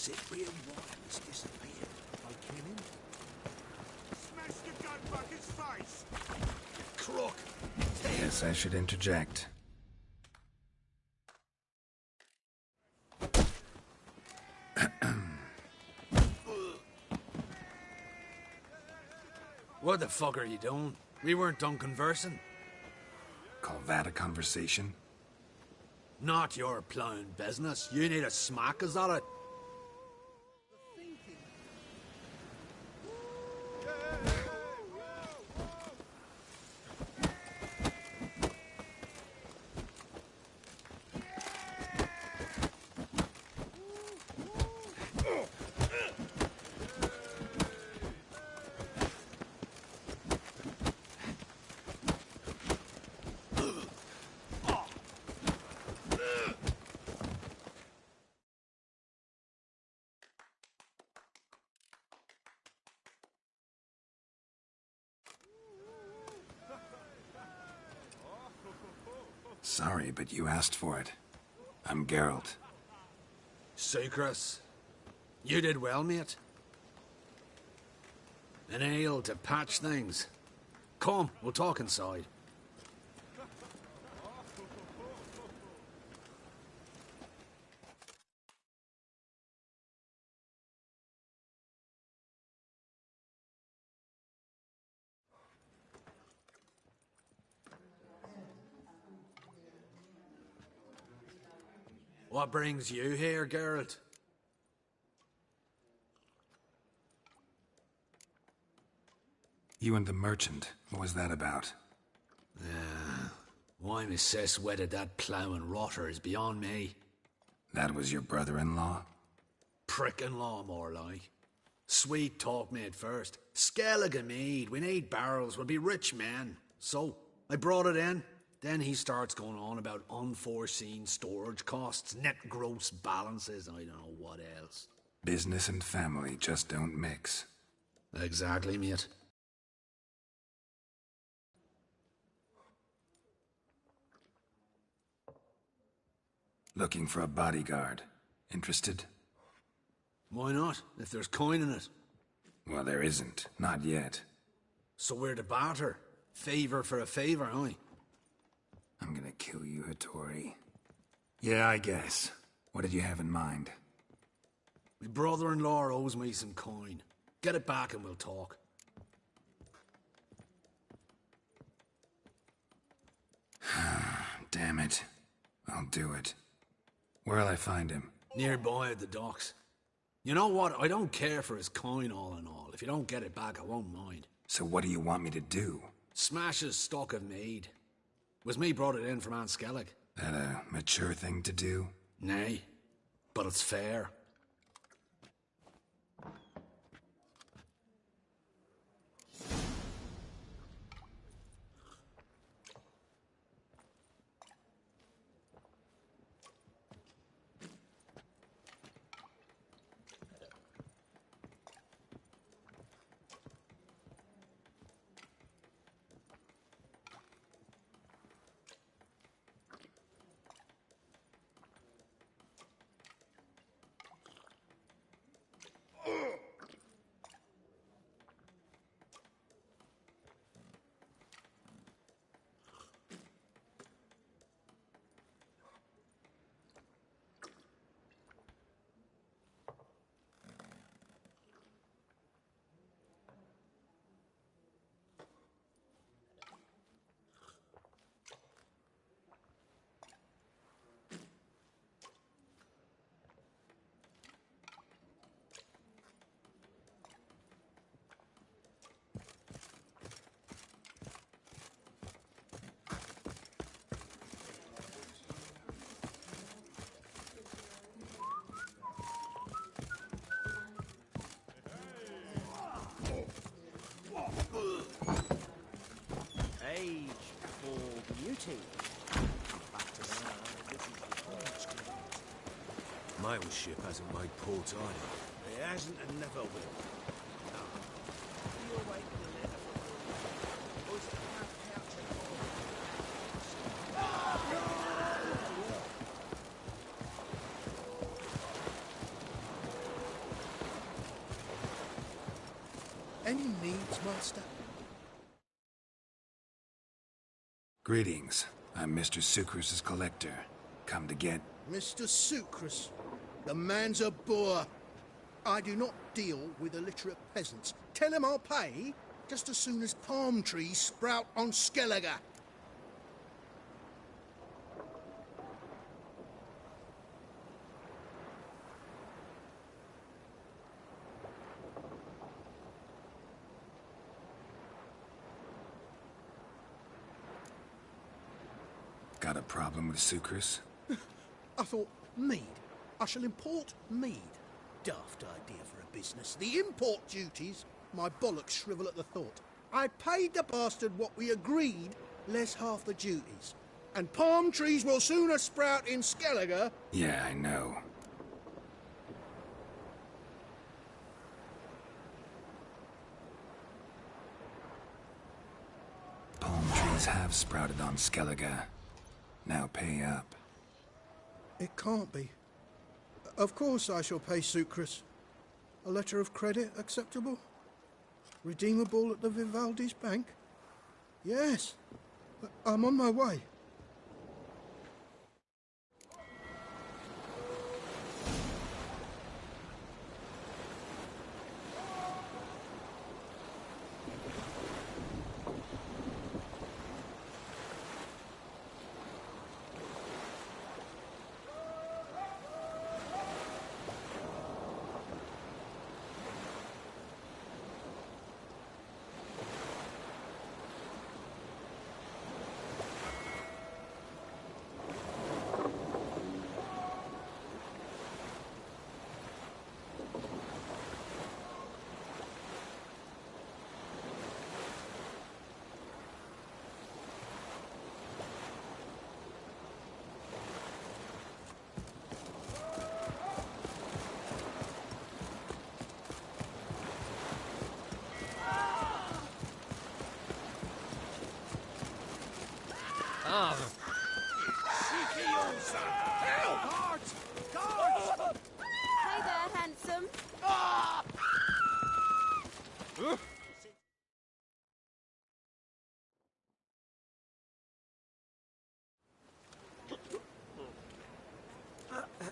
Cyprian Wilds disappeared. I came in. Smash the gun back his face! Crook! Yes, I should interject. What the fuck are you doing? We weren't done conversing. Call that a conversation? Not your plowing business. You need a smack, is that it? Sorry, but you asked for it. I'm Geralt. Sucrus. You did well, mate. An ale to patch things. Come, we'll talk inside. What brings you here, Geralt? You and the merchant, what was that about? Why my sis wedded that ploughing rotter is beyond me. That was your brother-in-law? Prick-in-law, more like. Sweet talk made first. Skellig mead, we need barrels, we'll be rich men. So, I brought it in. Then he starts going on about unforeseen storage costs, net gross balances, and I don't know what else. Business and family just don't mix. Exactly, mate. Looking for a bodyguard. Interested? Why not, if there's coin in it? Well, there isn't. Not yet. So we're to barter. Favor for a favor, aye? I'm gonna kill you, Hattori. Yeah, I guess. What did you have in mind? My brother-in-law owes me some coin. Get it back and we'll talk. Damn it. I'll do it. Where'll I find him? Nearby at the docks. You know what? I don't care for his coin all in all. If you don't get it back, I won't mind. So what do you want me to do? Smash his stock of mead. Was me brought it in from Aunt Skellig. That a mature thing to do? Nay, but it's fair. Age for beauty. My old ship hasn't made port either. It hasn't and never will. Greetings, master. Greetings. I'm Mr. Sucrus's collector. Come to get... Mr. Sucrus, the man's a boor. I do not deal with illiterate peasants. Tell him I'll pay just as soon as palm trees sprout on Skellige. Got a problem with Sucrus? I thought, mead. I shall import mead. Daft idea for a business. The import duties, my bollocks shrivel at the thought. I paid the bastard what we agreed, less half the duties. And palm trees will sooner sprout in Skellige. Yeah, I know. Palm trees have sprouted on Skellige. Now pay up. It can't be. Of course I shall pay Sucrus. A letter of credit acceptable? Redeemable at the Vivaldi's bank? Yes. I'm on my way. Hey there, handsome.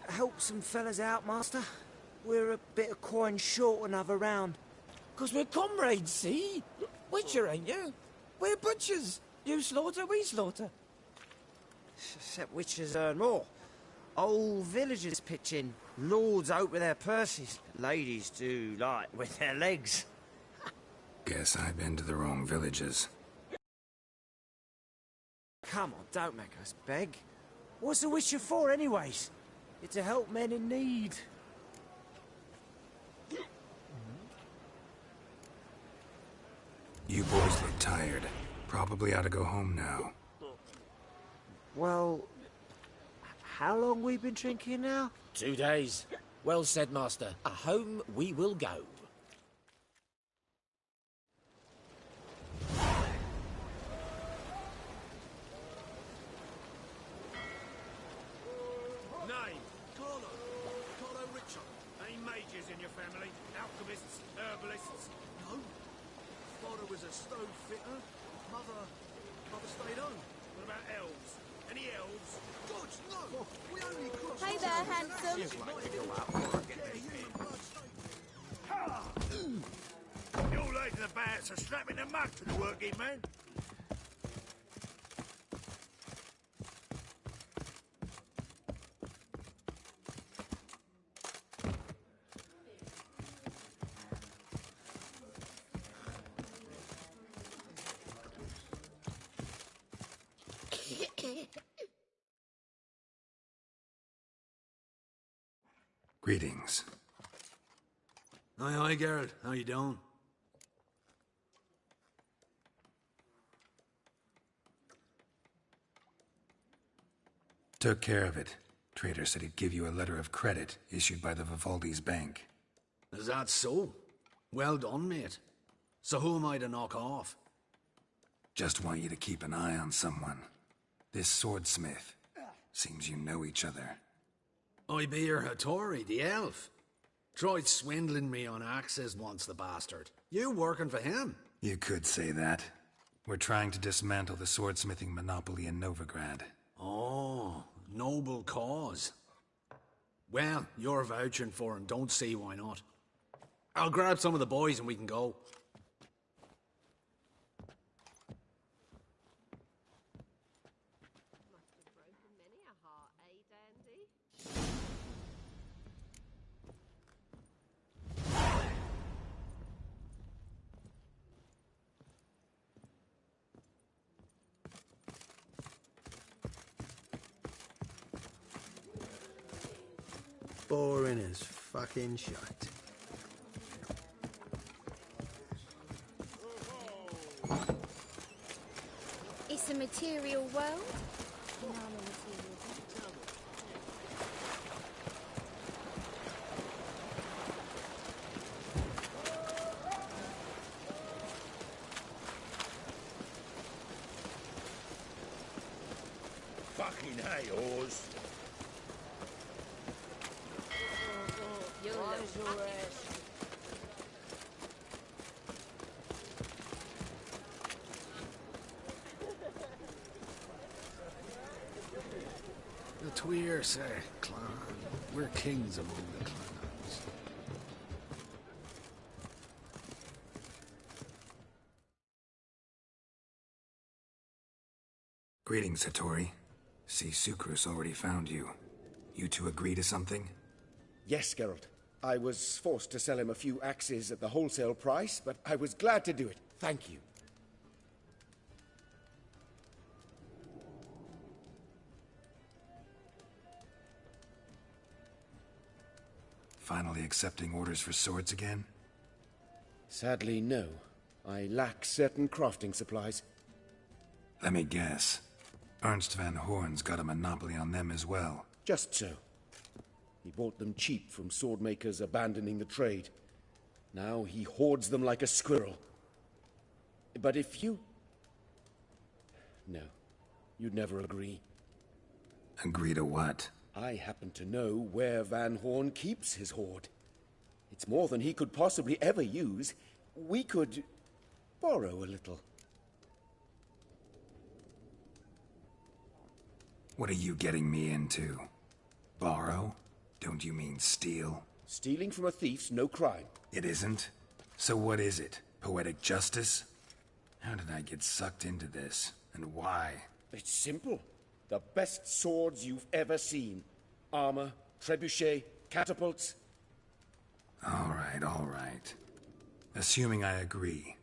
Help some fellas out, master. We're a bit of coin short another round. 'Cause we're comrades, see? Witcher, ain't you? We're butchers. You slaughter, we slaughter. Except witches earn more. Old villagers pitch in. Lords out with their purses. Ladies do like with their legs. Guess I've been to the wrong villages. Come on, don't make us beg. What's a witcher for, anyways? It's to help men in need. You boys look tired. Probably ought to go home now. Well, how long we been drinking now? 2 days. Well said, master. Home we will go. Name? Carlo Richard. Any mages in your family? Alchemists? Herbalists? No. Father was a stove fitter. Mother stayed home. What about elves? Any elves? God, no! We only crossed... Hey there, handsome. Your lads in the bats are slapping the mug to the working man. Greetings. Aye, Geralt. How you doing? Took care of it. Trader said he'd give you a letter of credit issued by the Vivaldi's bank. Is that so? Well done, mate. So who am I to knock off? Just want you to keep an eye on someone. This swordsmith. Seems you know each other. I be your Hattori, the elf. Tried swindling me on axes once, the bastard. You working for him? You could say that. We're trying to dismantle the swordsmithing monopoly in Novigrad. Oh, noble cause. Well, you're vouching for him, don't see why not. I'll grab some of the boys and we can go. Boring as fucking shite. It's a material world. Fucking hay, Oz. The Tweer, sir, clan. We're kings among the clans. Greetings, Hattori. See, Sukrus already found you. You two agree to something? Yes, Geralt. I was forced to sell him a few axes at the wholesale price, but I was glad to do it. Thank you. Finally accepting orders for swords again? Sadly, no. I lack certain crafting supplies. Let me guess. Ernst van Horn's got a monopoly on them as well. Just so. He bought them cheap from swordmakers abandoning the trade. Now he hoards them like a squirrel. But if you... No. You'd never agree. Agree to what? I happen to know where Van Horn keeps his hoard. It's more than he could possibly ever use. We could borrow a little. What are you getting me into? Borrow? Don't you mean steal? Stealing from a thief's no crime. It isn't? So what is it? Poetic justice? How did I get sucked into this? And why? It's simple. The best swords you've ever seen. Armor, trebuchet, catapults. All right. Assuming I agree,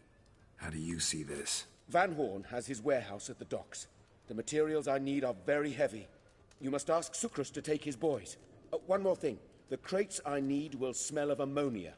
how do you see this? Van Horn has his warehouse at the docks. The materials I need are very heavy. You must ask Sukrus to take his boys. One more thing. The crates I need will smell of ammonia.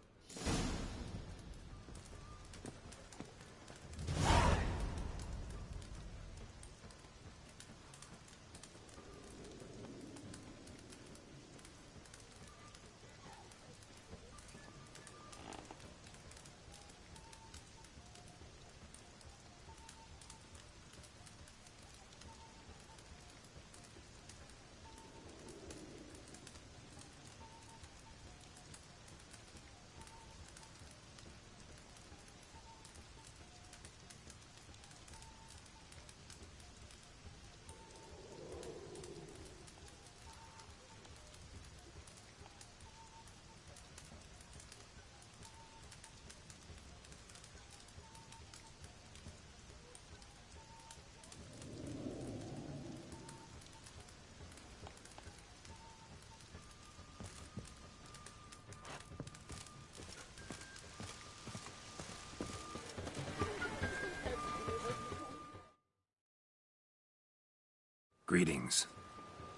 Greetings.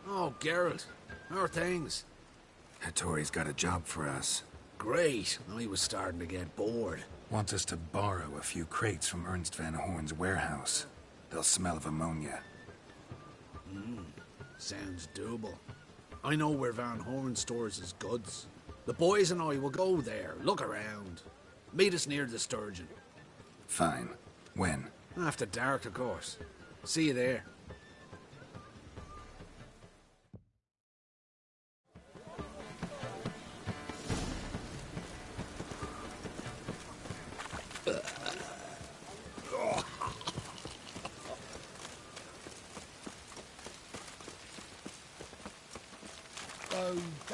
Oh, Geralt. How are things? Hattori's got a job for us. Great. I was starting to get bored. Wants us to borrow a few crates from Ernst van Horn's warehouse. They'll smell of ammonia. Sounds doable. I know where Van Horn stores his goods. The boys and I will go there, look around. Meet us near the Sturgeon. Fine. When? After dark, of course. See you there.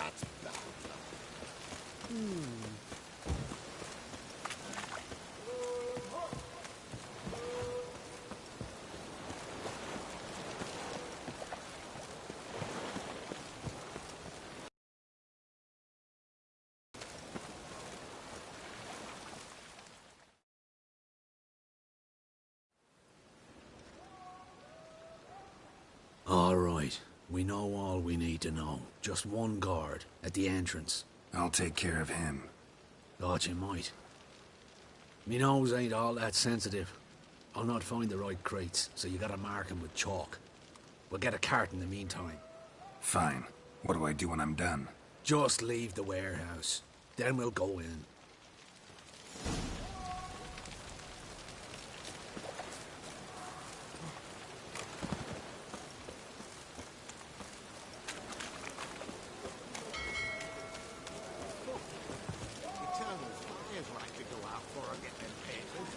That's blah, blah. All right. We know all we need to know. Just one guard at the entrance. I'll take care of him. Thought you might. Me nose ain't all that sensitive. I'll not find the right crates, so you gotta mark 'em with chalk. We'll get a cart in the meantime. Fine. What do I do when I'm done? Just leave the warehouse. Then we'll go in. Here's what I could go out for and get them papers.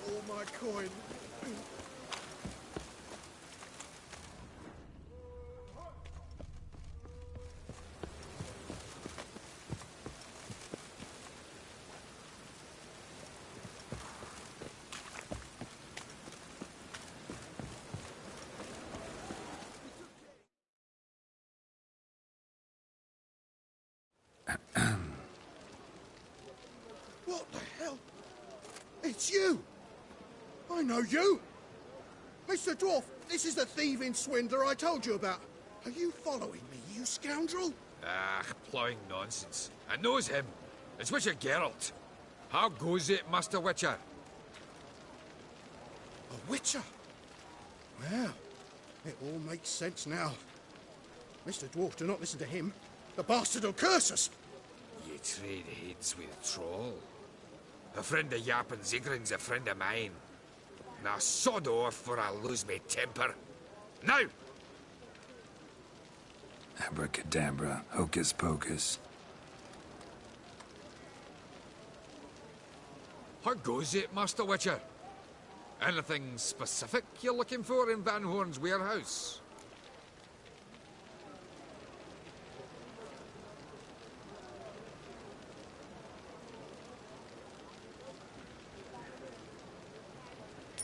All my coin. What the hell? It's you! I know you! Mr. Dwarf, this is the thieving swindler I told you about. Are you following me, you scoundrel? Ah, ploughing nonsense. I knows him. It's Witcher Geralt. How goes it, Master Witcher? A witcher? Well, it all makes sense now. Mr. Dwarf, do not listen to him. The bastard will curse us. Ye trade heads with a troll. A friend of Yappin Zigrin's a friend of mine. Now sod off, for I lose my temper. Now! Abracadabra, hocus pocus. How goes it, Master Witcher? Anything specific you're looking for in Van Horn's warehouse?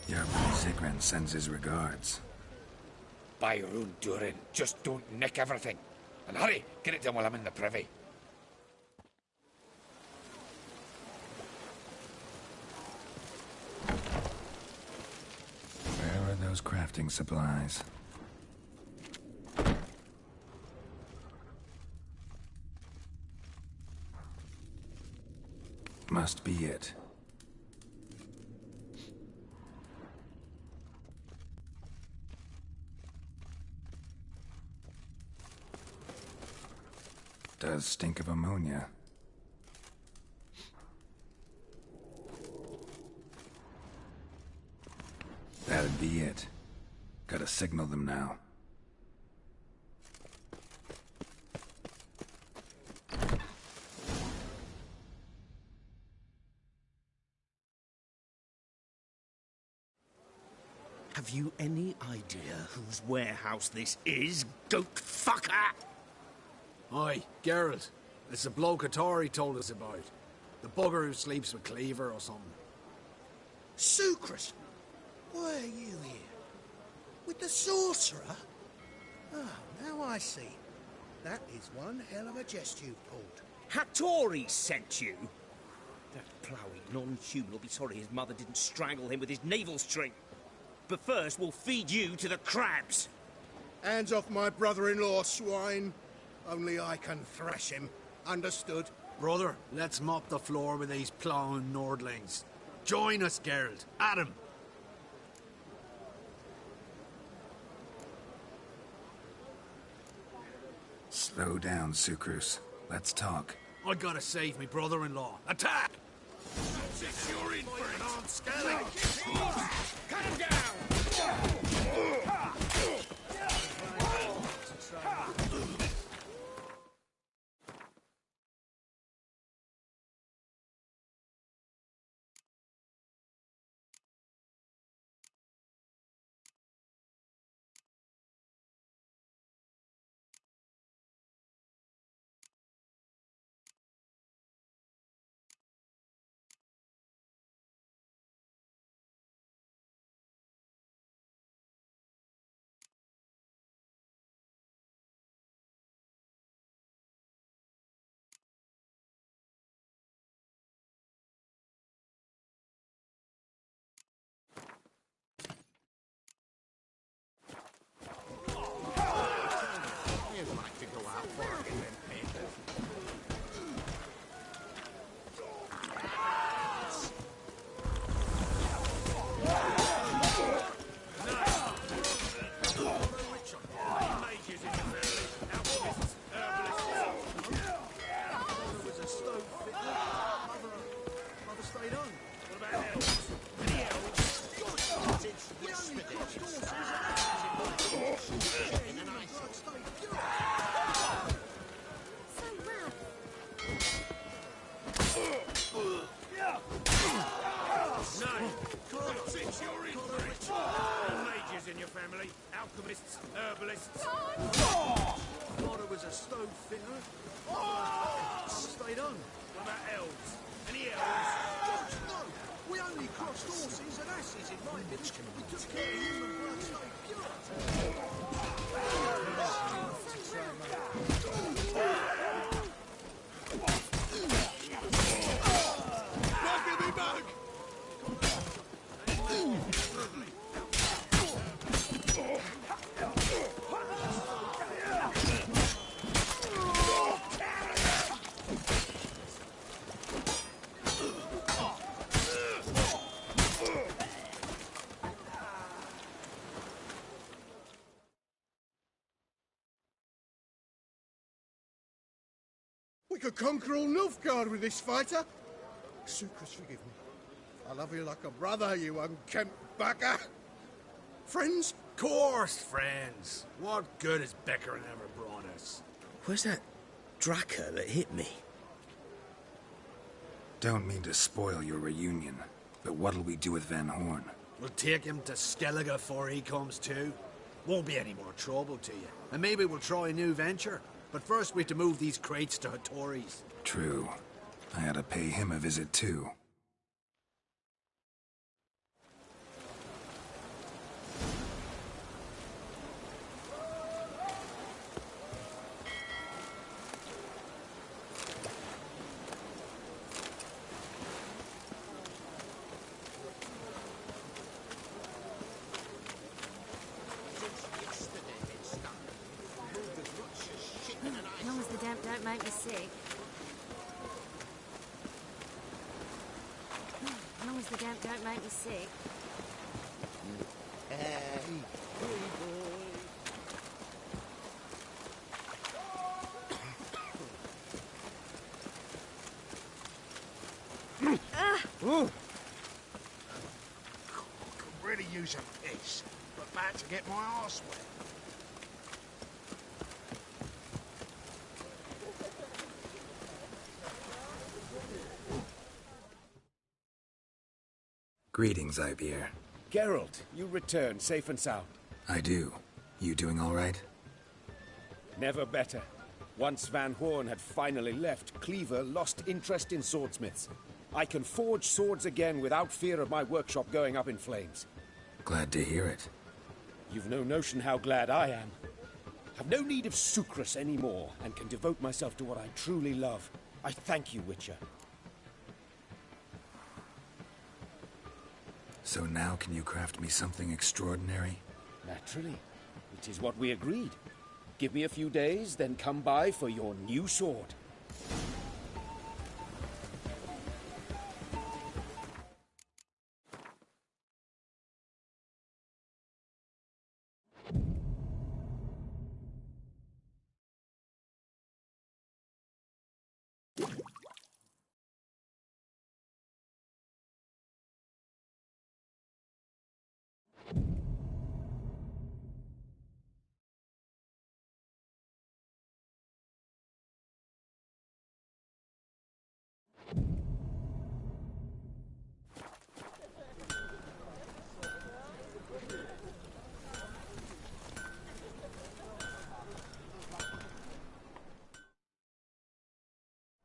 Your Zigran sends his regards. By your own doing. Just don't nick everything. And hurry, get it done while I'm in the privy. Where are those crafting supplies? Must be it. Does stink of ammonia. That'd be it. Gotta signal them now. Have you any idea whose warehouse this is, goat fucker? Aye, Geralt. It's the bloke Atari told us about. The bugger who sleeps with Cleaver or something. Sucrus! Why are you here? With the sorcerer? Oh, now I see. That is one hell of a jest you've pulled. Hattori sent you? That ploughing non-human will be sorry his mother didn't strangle him with his navel string. But first, we'll feed you to the crabs. Hands off my brother-in-law, swine. Only I can thrash him. Understood? Brother, let's mop the floor with these plowing Nordlings. Join us, Geralt. Adam. Slow down, Sucrus. Let's talk. I gotta save me brother-in-law. Attack! You're in for it. Scaling. Cut him down! Name? Carlos. Carlo Richard. Any mages in your family? Alchemists? Herbalists? Father was a stove fitter. Stayed on. What about elves? Any elves? George, no! We only crossed horses and asses in my village. We took care of human blood stayed pure. We could conquer all Nilfgaard with this fighter. Sucrus, forgive me. I love you like a brother, you unkempt bugger. Friends? Course, friends. What good has Beckerin ever brought us? Where's that Draka that hit me? Don't mean to spoil your reunion, but what'll we do with Van Horn? We'll take him to Skellige before he comes to. Won't be any more trouble to you. And maybe we'll try a new venture. But first we have to move these crates to Hattori's. True. I ought to pay him a visit too. As long as the damp don't make me sick. As long as the damp don't make me sick. Could really use a piss, but bad to get my arse wet. Greetings, Ibeer. Geralt, you return safe and sound. I do. You doing all right? Never better. Once Van Horn had finally left, Cleaver lost interest in swordsmiths. I can forge swords again without fear of my workshop going up in flames. Glad to hear it. You've no notion how glad I am. I've no need of Sucrus anymore, and can devote myself to what I truly love. I thank you, Witcher. So now can you craft me something extraordinary? Naturally. It is what we agreed. Give me a few days, then come by for your new sword.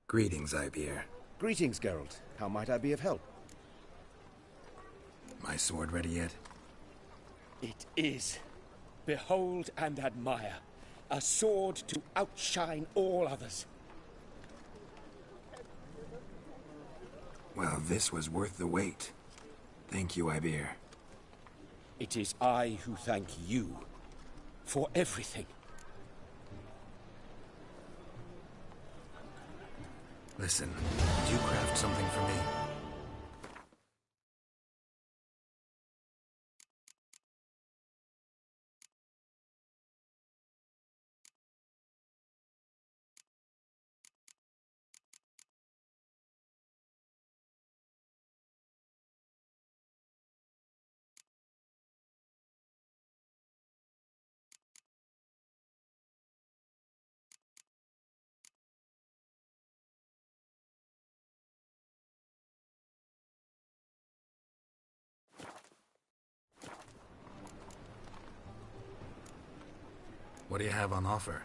Greetings, Ibeer. Greetings, Geralt. How might I be of help? My sword ready yet? It is. Behold and admire. A sword to outshine all others. Well, this was worth the wait. Thank you, Ibeer. It is I who thank you for everything. Listen, do you craft something for me? What do you have on offer?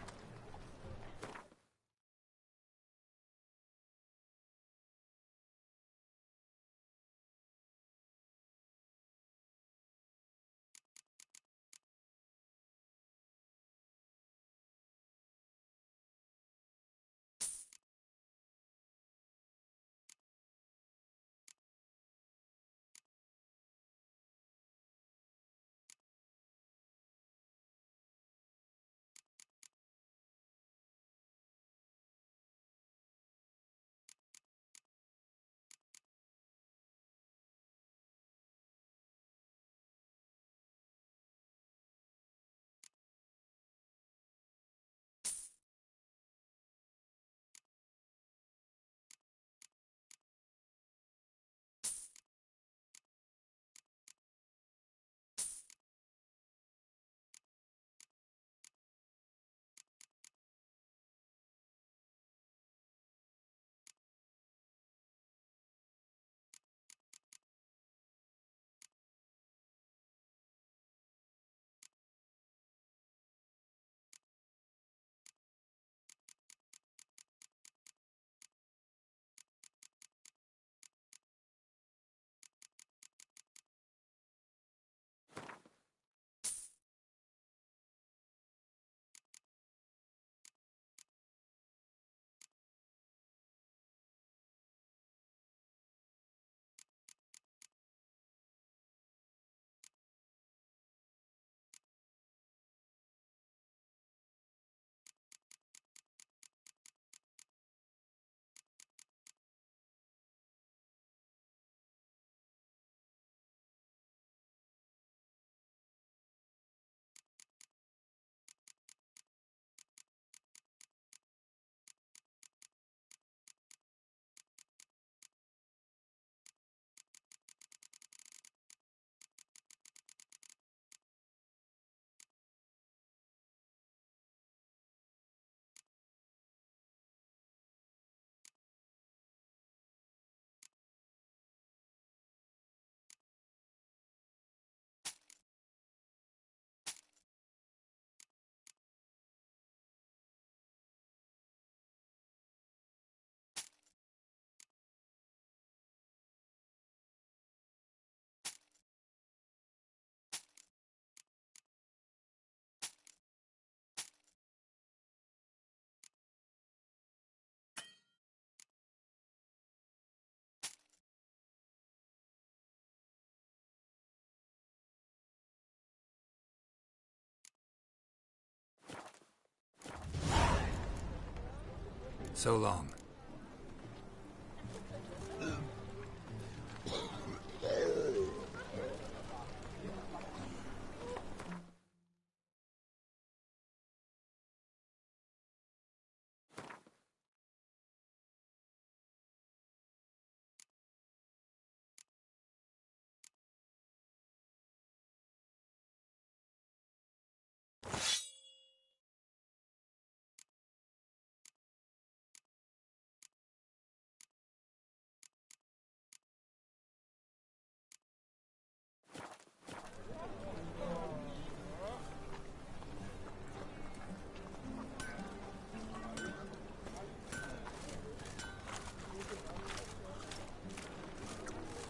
So long.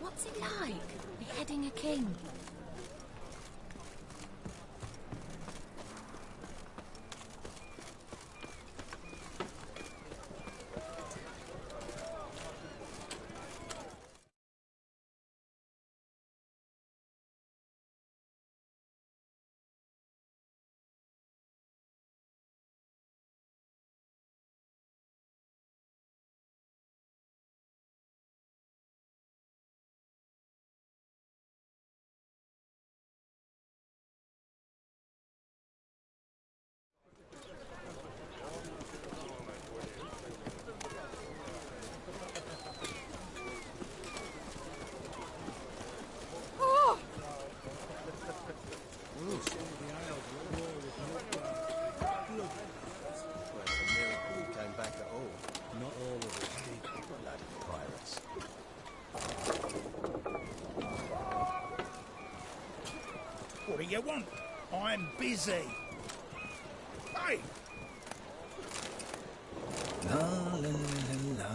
What's it like, beheading a king? What do you want? I'm busy. Aye! La la la la la.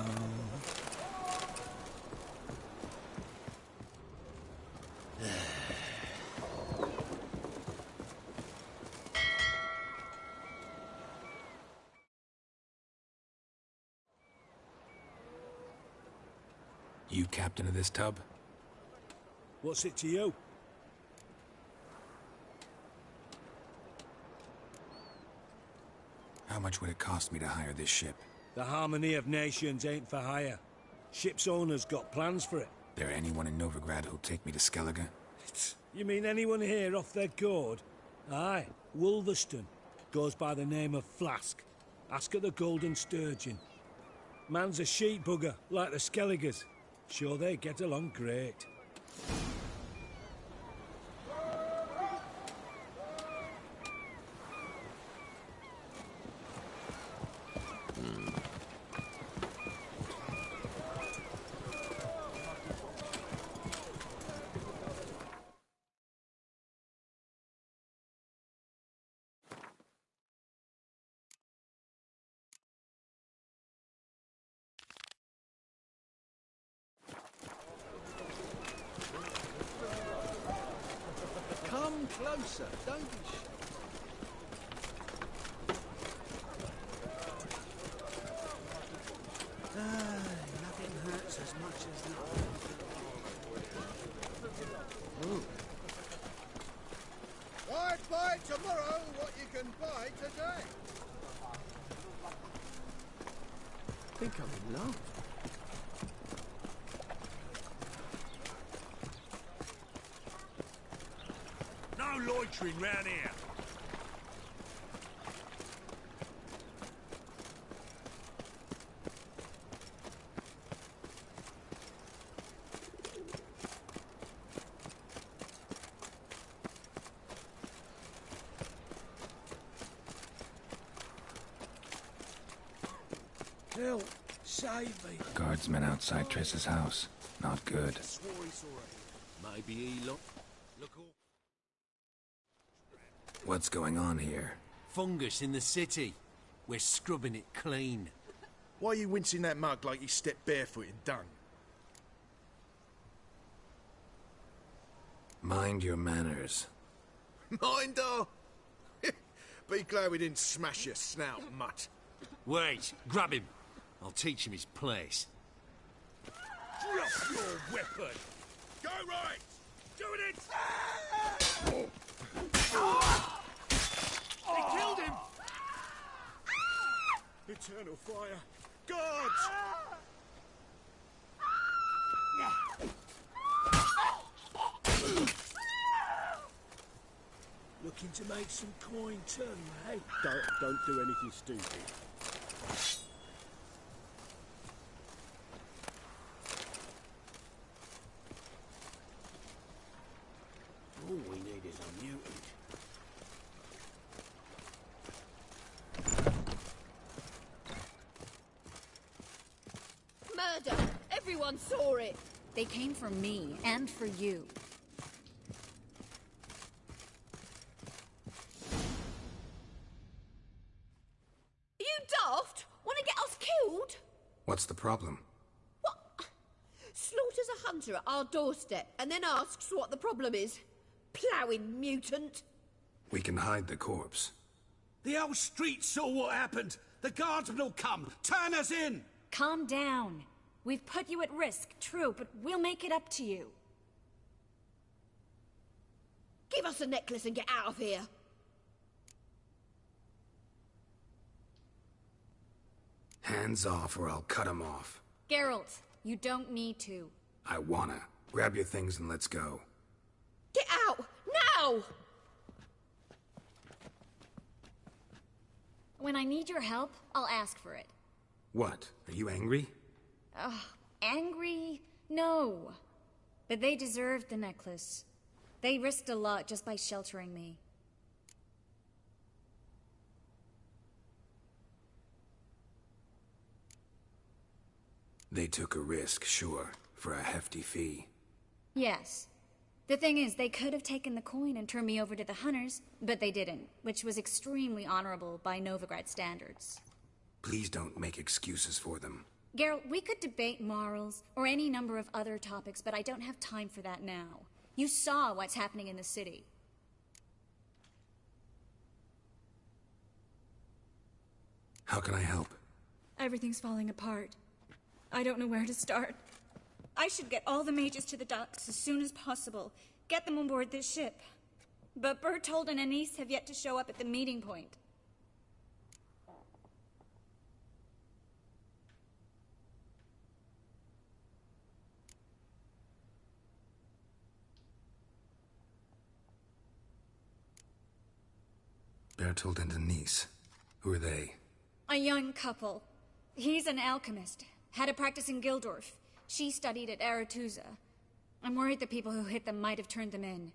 You captain of this tub? What's it to you? How much would it cost me to hire this ship? The Harmony of Nations ain't for hire. Ship's owner's got plans for it. There anyone in Novigrad who'll take me to Skellige? You mean anyone here off their gourd? Aye, Wolverston. Goes by the name of Flask. Ask at the Golden Sturgeon. Man's a sheep bugger, like the Skelligers. Sure they get along great. Come closer, don't be shy. Nothing hurts as much as that. Why buy tomorrow what you can buy today? I think I'm in love. No loitering round here. Help! Save me! Guardsmen outside Triss's house. Not good. Swore he saw it. Maybe he look all... What's going on here? Fungus in the city. We're scrubbing it clean. Why are you wincing that mug like you stepped barefoot in dung? Mind your manners. Mind her? Be glad we didn't smash your snout, mutt. Wait, grab him. I'll teach him his place. Drop your weapon! Go right! Doing it! They killed him! Eternal fire! Guards! Looking to make some coin too, eh? Don't do anything stupid. All we need is a mutant. Murder! Everyone saw it! They came for me and for you. You daft? Want to get us killed? What's the problem? What? Slaughters a hunter at our doorstep and then asks what the problem is. Ploughing mutant. We can hide the corpse. The whole street saw what happened. The guardsmen will come. Turn us in. Calm down. We've put you at risk, true, but we'll make it up to you. Give us a necklace and get out of here. Hands off or I'll cut 'em off. Geralt, you don't need to. I wanna. Grab your things and let's go. Get out! Now! When I need your help, I'll ask for it. What? Are you angry? Angry? No. But they deserved the necklace. They risked a lot just by sheltering me. They took a risk, sure, for a hefty fee. Yes. The thing is, they could have taken the coin and turned me over to the hunters, but they didn't, which was extremely honorable by Novigrad standards. Please don't make excuses for them. Geralt, we could debate morals, or any number of other topics, but I don't have time for that now. You saw what's happening in the city. How can I help? Everything's falling apart. I don't know where to start. I should get all the mages to the docks as soon as possible. Get them on board this ship. But Bertold and Anise have yet to show up at the meeting point. Bertold and Anise. Who are they? A young couple. He's an alchemist. Had a practice in Gildorf. She studied at Aretuza. I'm worried the people who hit them might have turned them in.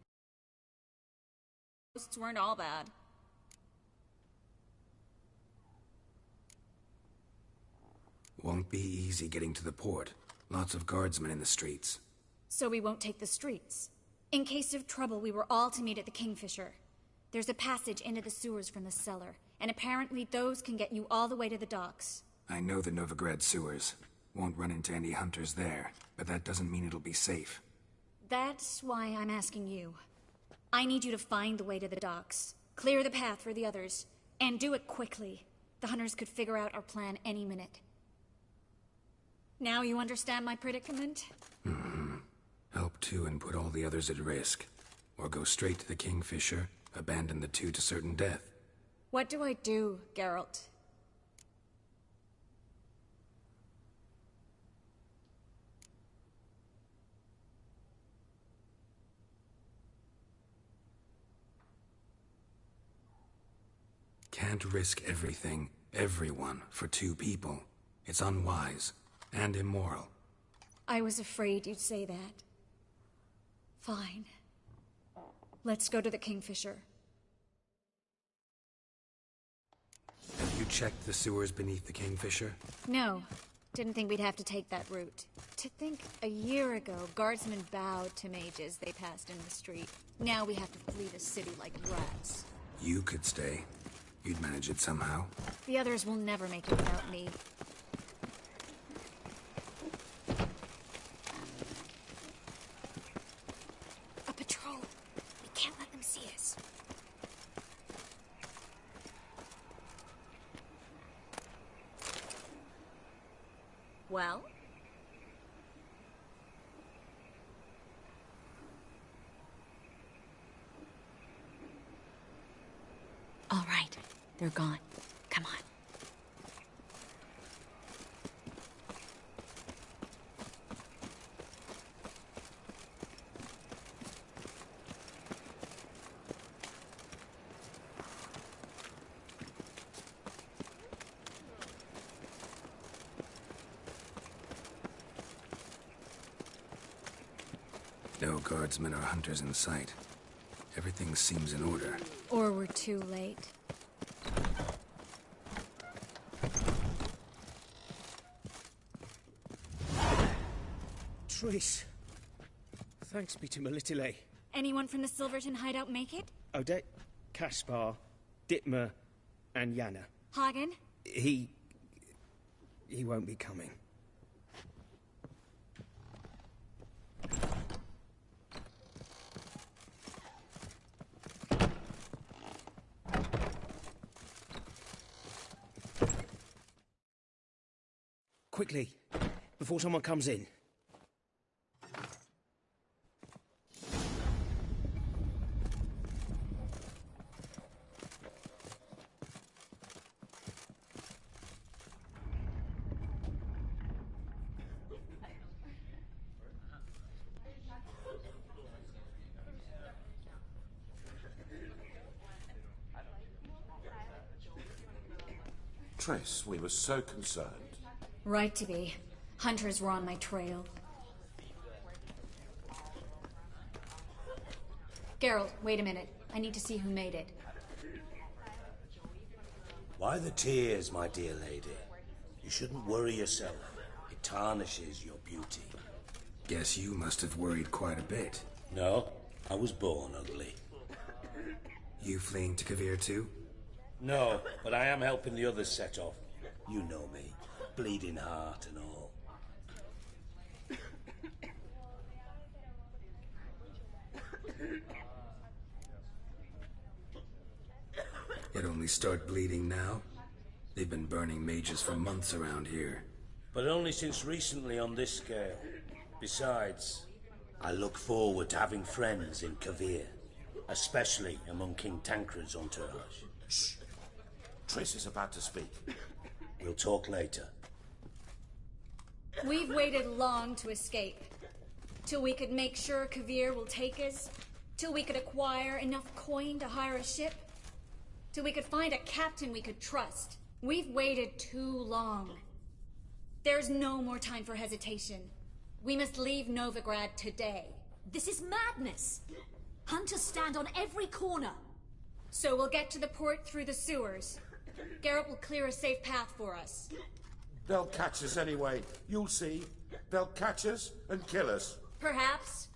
Ghosts weren't all bad. Won't be easy getting to the port. Lots of guardsmen in the streets. So we won't take the streets. In case of trouble, we were all to meet at the Kingfisher. There's a passage into the sewers from the cellar, and apparently those can get you all the way to the docks. I know the Novigrad sewers. Won't run into any hunters there, but that doesn't mean it'll be safe. That's why I'm asking you. I need you to find the way to the docks, clear the path for the others, and do it quickly. The hunters could figure out our plan any minute. Now you understand my predicament? Mm-hmm. Help two and put all the others at risk. Or go straight to the Kingfisher, abandon the two to certain death. What do I do, Geralt? Can't risk everything, everyone, for two people. It's unwise and immoral. I was afraid you'd say that. Fine. Let's go to the Kingfisher. Have you checked the sewers beneath the Kingfisher? No. Didn't think we'd have to take that route. To think a year ago, guardsmen bowed to mages they passed in the street. Now we have to flee the city like rats. You could stay. You'd manage it somehow. The others will never make it without me. A patrol. We can't let them see us. Well? All right. They're gone. Come on. No guardsmen or hunters in sight. Everything seems in order. Or we're too late. Triss. Thanks be to Melitele. Anyone from the Silverton hideout make it? Odette, Caspar, Dittmer, and Yana. Hagen? He won't be coming. Quickly, before someone comes in. Triss, we were so concerned. Right to be. Hunters were on my trail. Geralt, wait a minute. I need to see who made it. Why the tears, my dear lady? You shouldn't worry yourself. It tarnishes your beauty. Guess you must have worried quite a bit. No, I was born ugly. You fleeing to Kavir too? No, but I am helping the others set off. You know me. Bleeding heart and all. It only start bleeding now? They've been burning mages for months around here. But only since recently on this scale. Besides, I look forward to having friends in Kavir, especially among King Tancred's entourage. Shh. Triss is about to speak. We'll talk later. We've waited long to escape. Till we could make sure Kavir will take us. Till we could acquire enough coin to hire a ship. Till we could find a captain we could trust. We've waited too long. There's no more time for hesitation. We must leave Novigrad today. This is madness! Hunters stand on every corner. So we'll get to the port through the sewers. Garrett will clear a safe path for us. They'll catch us anyway. You'll see. They'll catch us and kill us. Perhaps.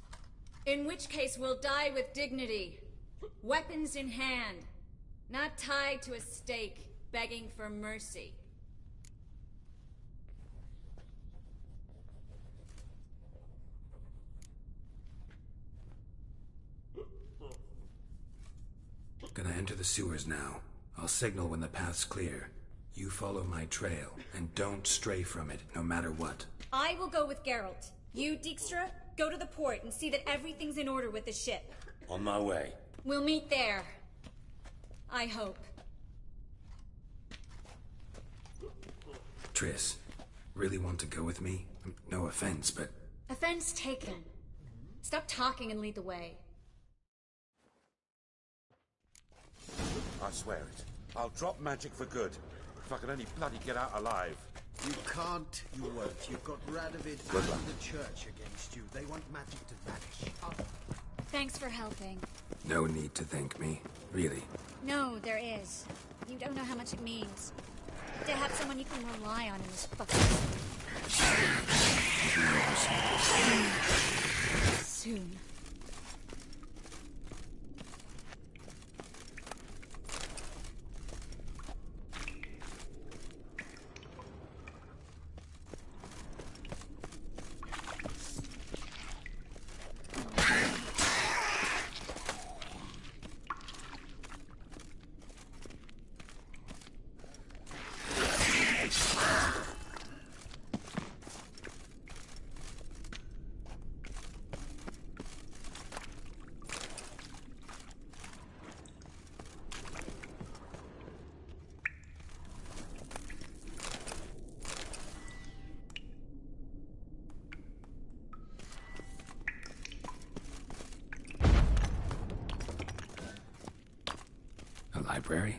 In which case we'll die with dignity. Weapons in hand. Not tied to a stake, begging for mercy. Gonna enter the sewers now. I'll signal when the path's clear. You follow my trail, and don't stray from it, no matter what. I will go with Geralt. You, Dijkstra, go to the port and see that everything's in order with the ship. On my way. We'll meet there. I hope. Triss, really want to go with me? No offense, but... Offense taken. Stop talking and lead the way. I swear it. I'll drop magic for good. If I can only bloody get out alive. You can't, you won't. You've got Radovid Good and luck. the church against you. They want magic to vanish. Thanks for helping. No need to thank me. Really. No, there is. You don't know how much it means. To have someone you can rely on in this fucking city. Soon. A library?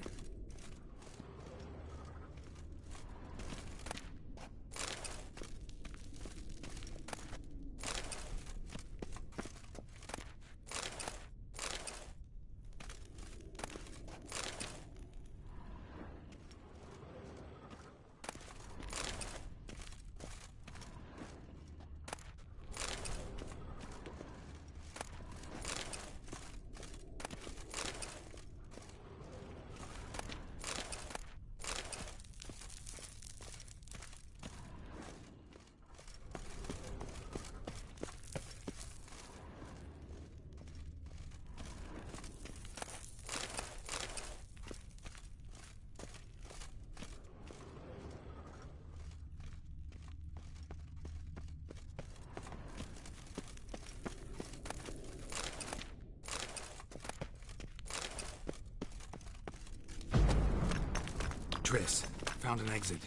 Triss, found an exit.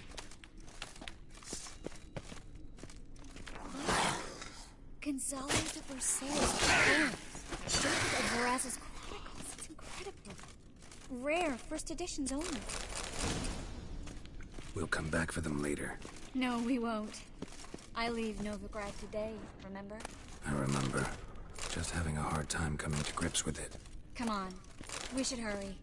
Gonzalo de Versailles. Jacob of Veraz's Chronicles. It's incredible. Rare, first editions only. We'll come back for them later. No, we won't. I leave Novigrad today, remember? I remember. Just having a hard time coming to grips with it. Come on. We should hurry.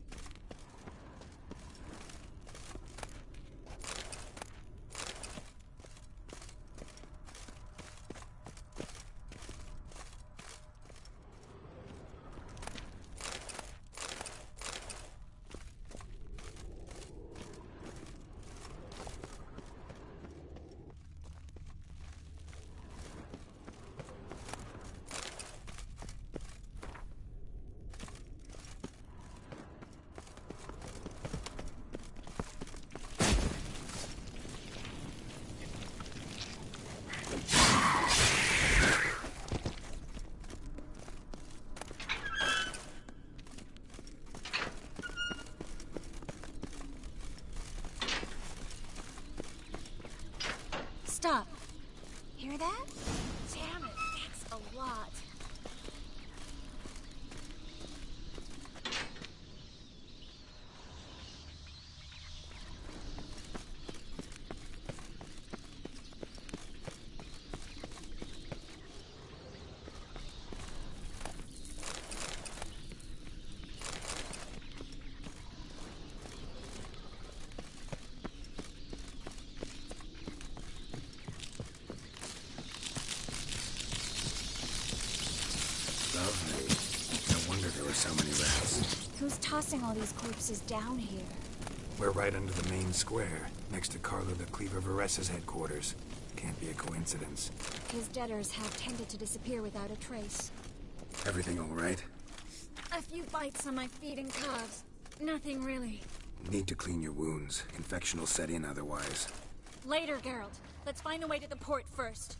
Lovely. No wonder there were so many rats. Who's tossing all these corpses down here? We're right under the main square, next to Carlo the Cleaver Varessa's headquarters. Can't be a coincidence. His debtors have tended to disappear without a trace. Everything all right? A few bites on my feet and calves. Nothing really. Need to clean your wounds. Infection will set in otherwise. Later, Geralt. Let's find the way to the port first.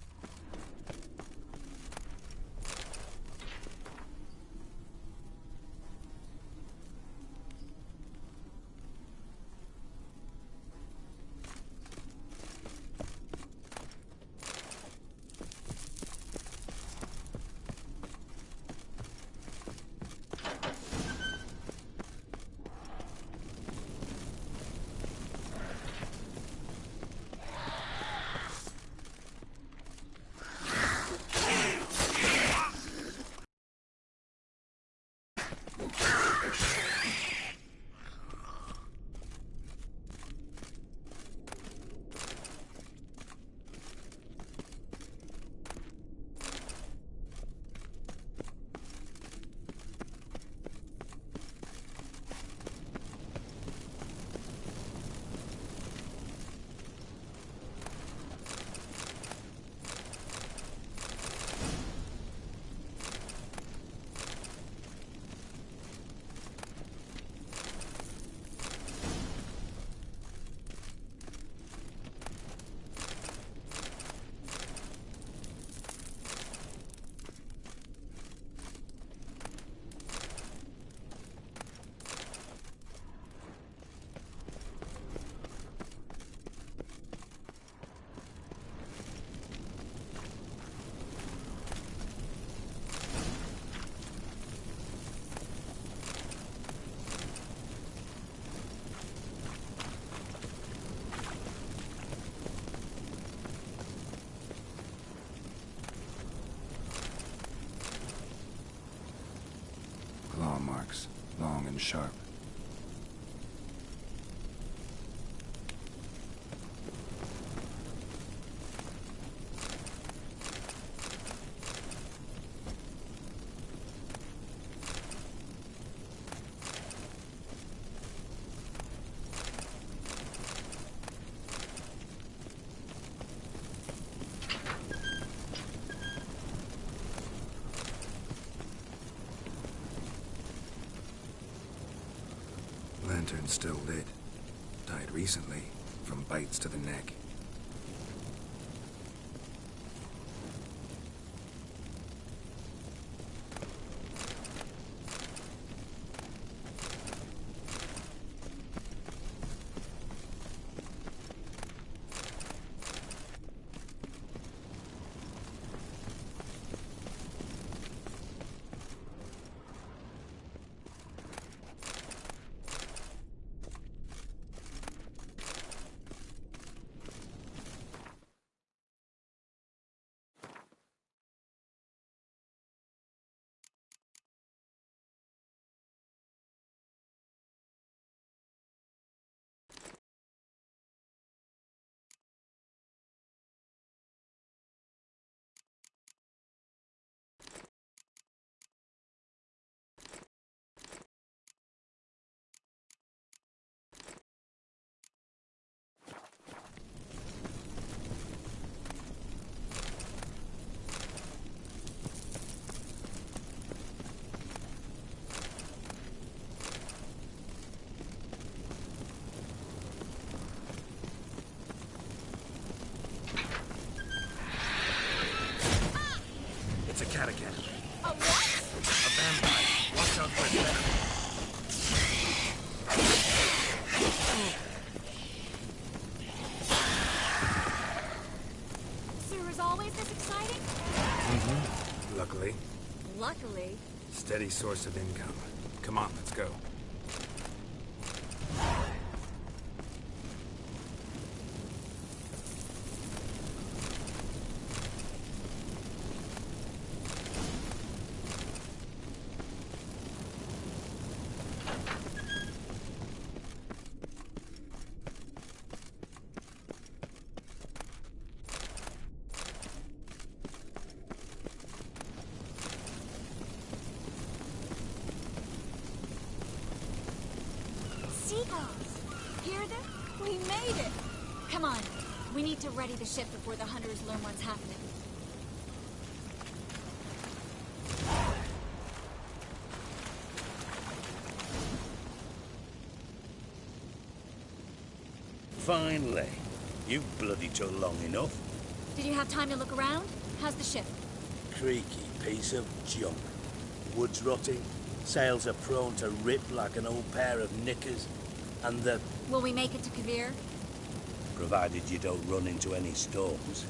Claw marks, long and sharp. Lantern still lit. Died recently, from bites to the neck. It's a catachan. A what? A vampire. Watch out for it. Sewers always this exciting? Luckily. Luckily. Steady source of income. Come on, let's go. Hear them? We made it! Come on. We need to ready the ship before the hunters learn what's happening. Finally. You bloody took long enough. Did you have time to look around? How's the ship? Creaky piece of junk. Wood's rotting. Sails are prone to rip like an old pair of knickers. And the... Will we make it to Kavir? Provided you don't run into any storms.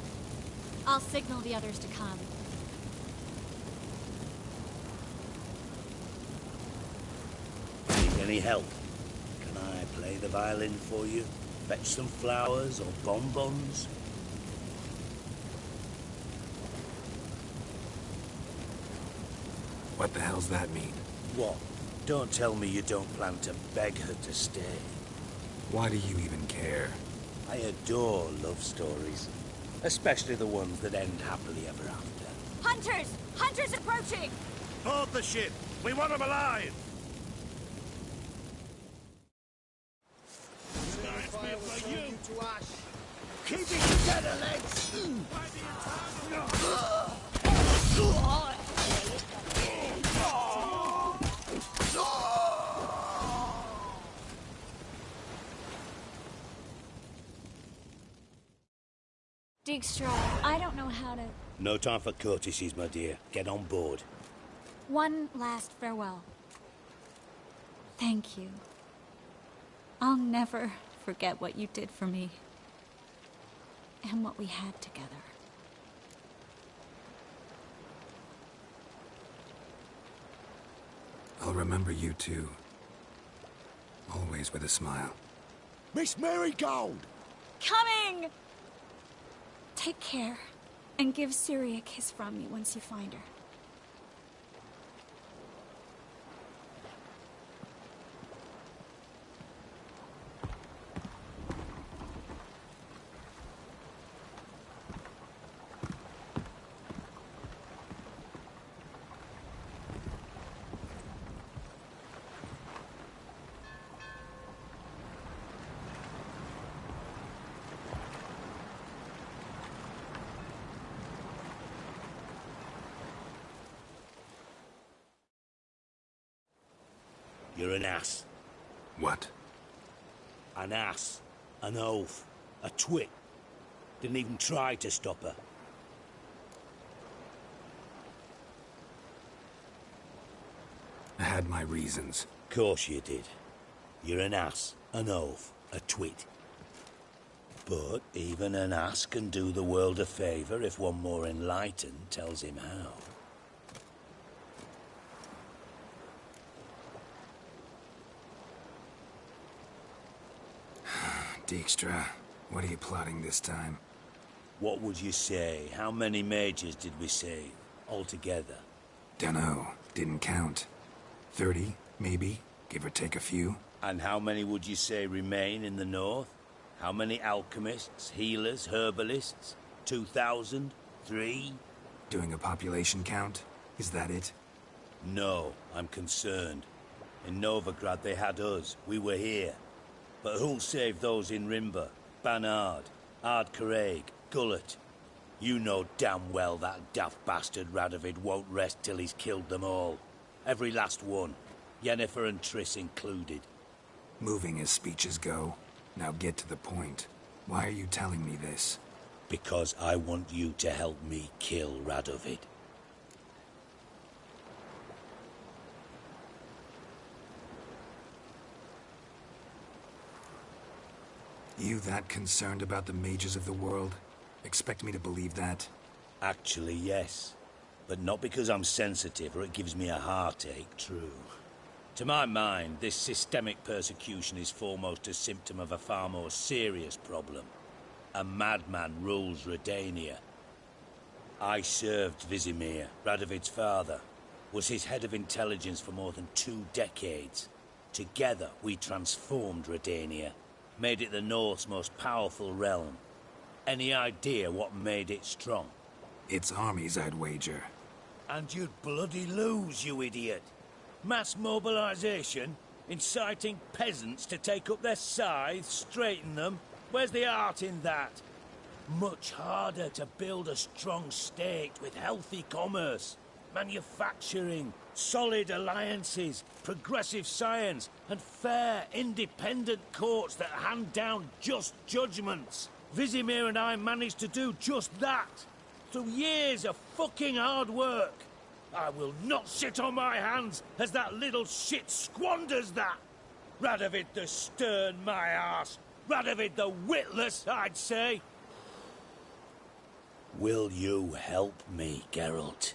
I'll signal the others to come. Need any help? Can I play the violin for you? Fetch some flowers or bonbons? What the hell's that mean? What? Don't tell me you don't plan to beg her to stay. Why do you even care? I adore love stories. Especially the ones that end happily ever after. Hunters! Hunters approaching! Board the ship! We want them alive! Keep it together, lads! Dijkstra, I don't know how to... No time for courtesies, my dear. Get on board. One last farewell. Thank you. I'll never forget what you did for me. And what we had together. I'll remember you too. Always with a smile. Miss Marigold! Coming! Take care, and give Ciri a kiss from me once you find her. You're an ass. What? An ass. An oaf. A twit. Didn't even try to stop her. I had my reasons. Course you did. You're an ass, an oaf, a twit. But even an ass can do the world a favour if one more enlightened tells him how. Dijkstra, what are you plotting this time? What would you say? How many mages did we save, altogether? Dunno. Didn't count. 30, maybe, give or take a few. And how many would you say remain in the north? How many alchemists, healers, herbalists? 2,000? 3? Doing a population count? Is that it? No, I'm concerned. In Novigrad they had us. We were here. But who'll save those in Rimba? Banard, Ardcaraig, Gullet? You know damn well that daft bastard Radovid won't rest till he's killed them all. Every last one. Yennefer and Triss included. Moving as speeches go. Now get to the point. Why are you telling me this? Because I want you to help me kill Radovid. You that concerned about the mages of the world? Expect me to believe that? Actually, yes. But not because I'm sensitive or it gives me a heartache, true. To my mind, this systemic persecution is foremost a symptom of a far more serious problem. A madman rules Redania. I served Vizimir, Radovid's father. Was his head of intelligence for more than 2 decades. Together, we transformed Redania. Made it the North's most powerful realm. Any idea what made it strong? Its armies, I'd wager. And you'd bloody lose, you idiot. Mass mobilization? Inciting peasants to take up their scythes, straighten them? Where's the art in that? Much harder to build a strong state with healthy commerce, manufacturing, solid alliances, progressive science, and fair, independent courts that hand down just judgments. Vizimir and I managed to do just that, through years of fucking hard work. I will not sit on my hands as that little shit squanders that. Radovid the stern, my arse. Radovid the witless, I'd say. Will you help me, Geralt?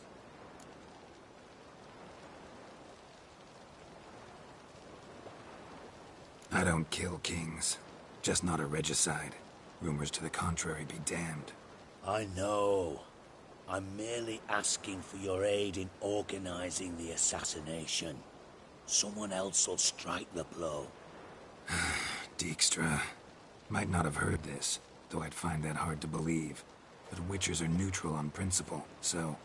I don't kill kings. Just not a regicide. Rumors to the contrary be damned. I know. I'm merely asking for your aid in organizing the assassination. Someone else will strike the blow. Dijkstra. Might not have heard this, though I'd find that hard to believe. But Witchers are neutral on principle, so...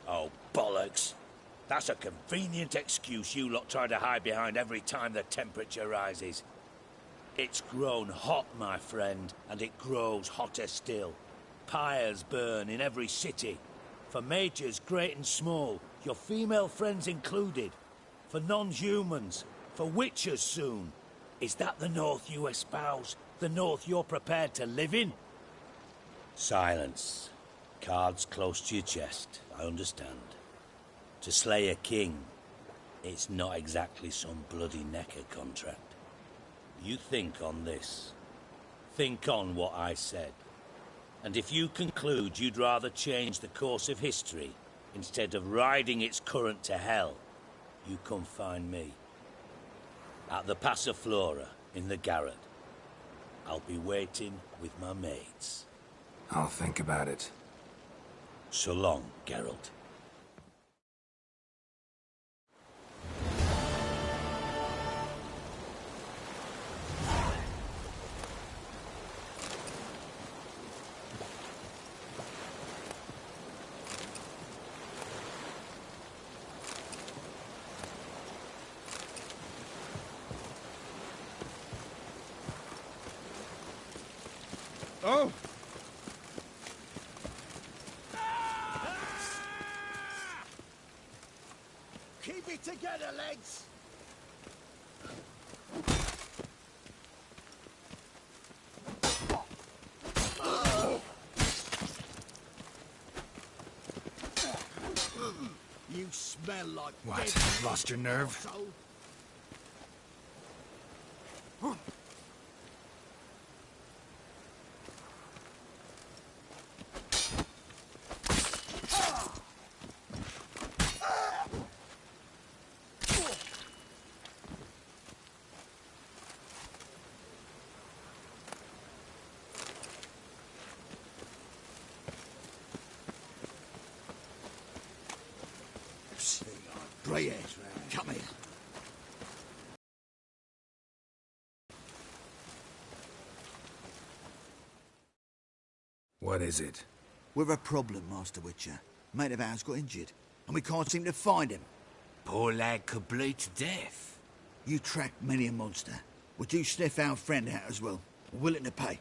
Oh, bollocks. That's a convenient excuse you lot try to hide behind every time the temperature rises. It's grown hot, my friend, and it grows hotter still. Pyres burn in every city. For mages great and small, your female friends included. For non-humans, for witchers soon. Is that the North you espouse? The North you're prepared to live in? Silence. Cards close to your chest, I understand. To slay a king, it's not exactly some bloody necker contract. You think on this. Think on what I said. And if you conclude you'd rather change the course of history instead of riding its current to hell, you come find me. At the Passiflora, in the garret. I'll be waiting with my mates. I'll think about it. So long, Geralt. Oh! Keep it together, lads! You smell like What? dead Lost your nerve? asshole. Grey hairs, come here. What is it? We're a problem, Master Witcher. Mate of ours got injured, and we can't seem to find him. Poor lad could bleed to death. You track many a monster. Would you sniff our friend out as well? We're willing to pay.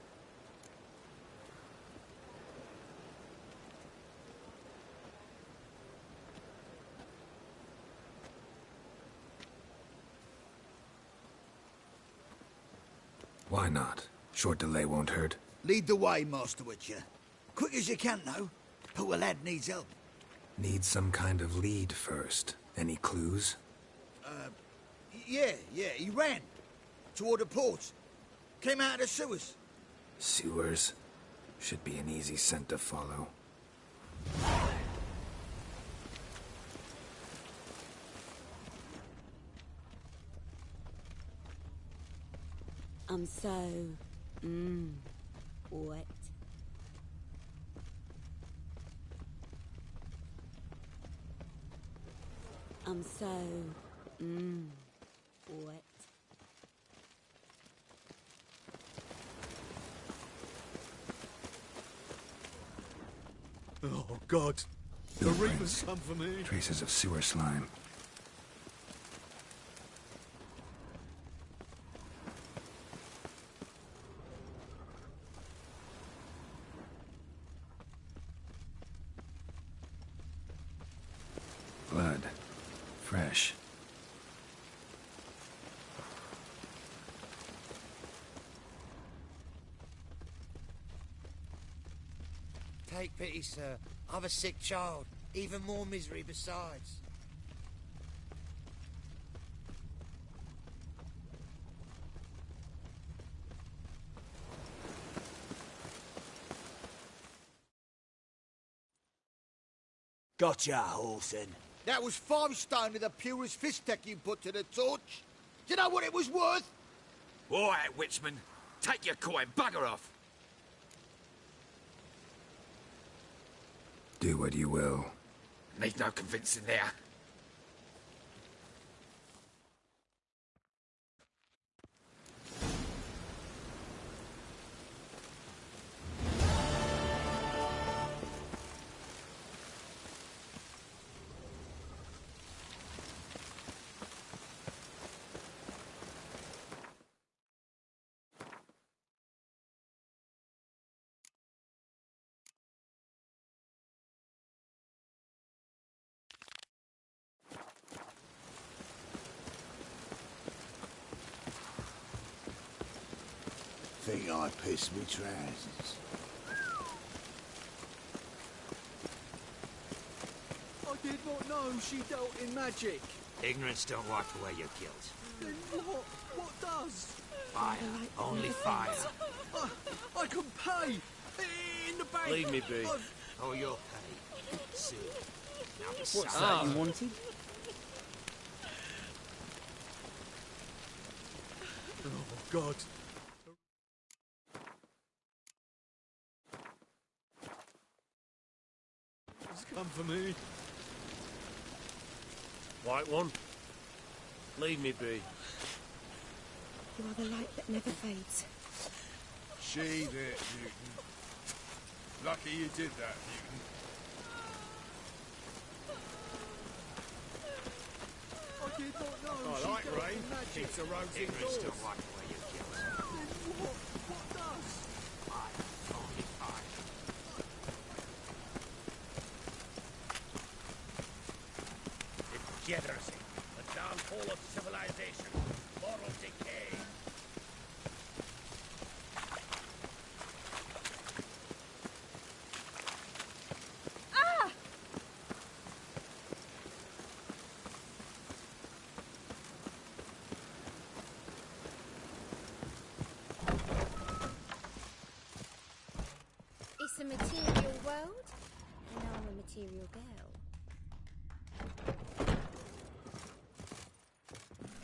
Why not? Short delay won't hurt. Lead the way, Master Witcher. Quick as you can, though. Poor lad needs help. Need some kind of lead first. Any clues? Yeah, he ran. Toward the port. Came out of the sewers. Sewers? Should be an easy scent to follow. I'm so... wet. I'm so... wet. Oh, God. The Reapers come for me. Traces of sewer slime. Blood. Fresh. Take pity, sir. I've a sick child. Even more misery besides. Gotcha, Orson. That was 5 stone of the purest fistek you put to the torch. Do you know what it was worth? All right, Witchman. Take your coin, bugger off. Do what you will. Need no convincing there. Think I pissed me trousers. I did not know she dealt in magic. Ignorance don't wipe away your guilt. Then what? What does? Fire. Only fire. I can pay. In the bank. Leave me be. I've- Oh, you'll pay. Soon. Now be What's silent. that you wanted? Oh, God. It's come for me. White one. Leave me be. You are the light that never fades. She there, Newton. Lucky you did that, Newton. I did not know I she like dealt rain. in magic. Keeps the roads Ignorance indoors. don't wipe away your guilt. Then what? What does? Fire. Only fire. Degeneracy. The downfall of civilization. Moral decay. Ah! It's a material world, and I'm a material girl.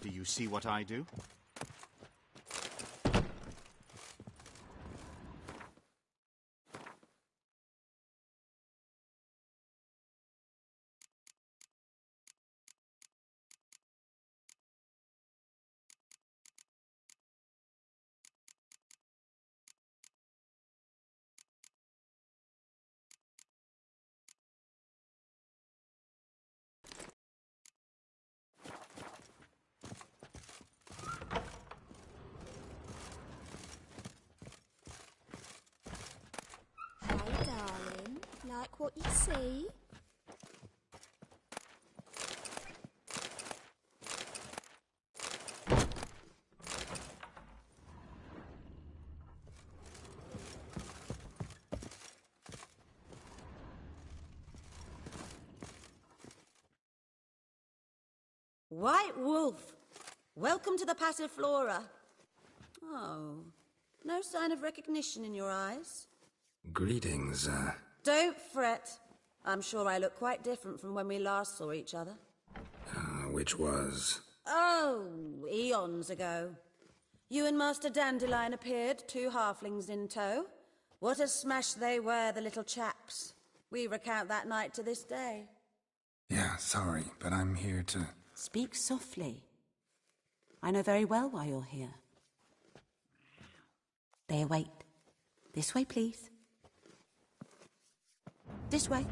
Do you see what I do? Hey, darling, like what you see? White Wolf, welcome to the Passiflora. Oh, no sign of recognition in your eyes. Greetings, Don't fret. I'm sure I look quite different from when we last saw each other. which was... Oh, eons ago. You and Master Dandelion appeared, 2 halflings in tow. What a smash they were, the little chaps. We recount that night to this day. Yeah, sorry, but I'm here to... Speak softly. I know very well why you're here. They await. This way, please. This way.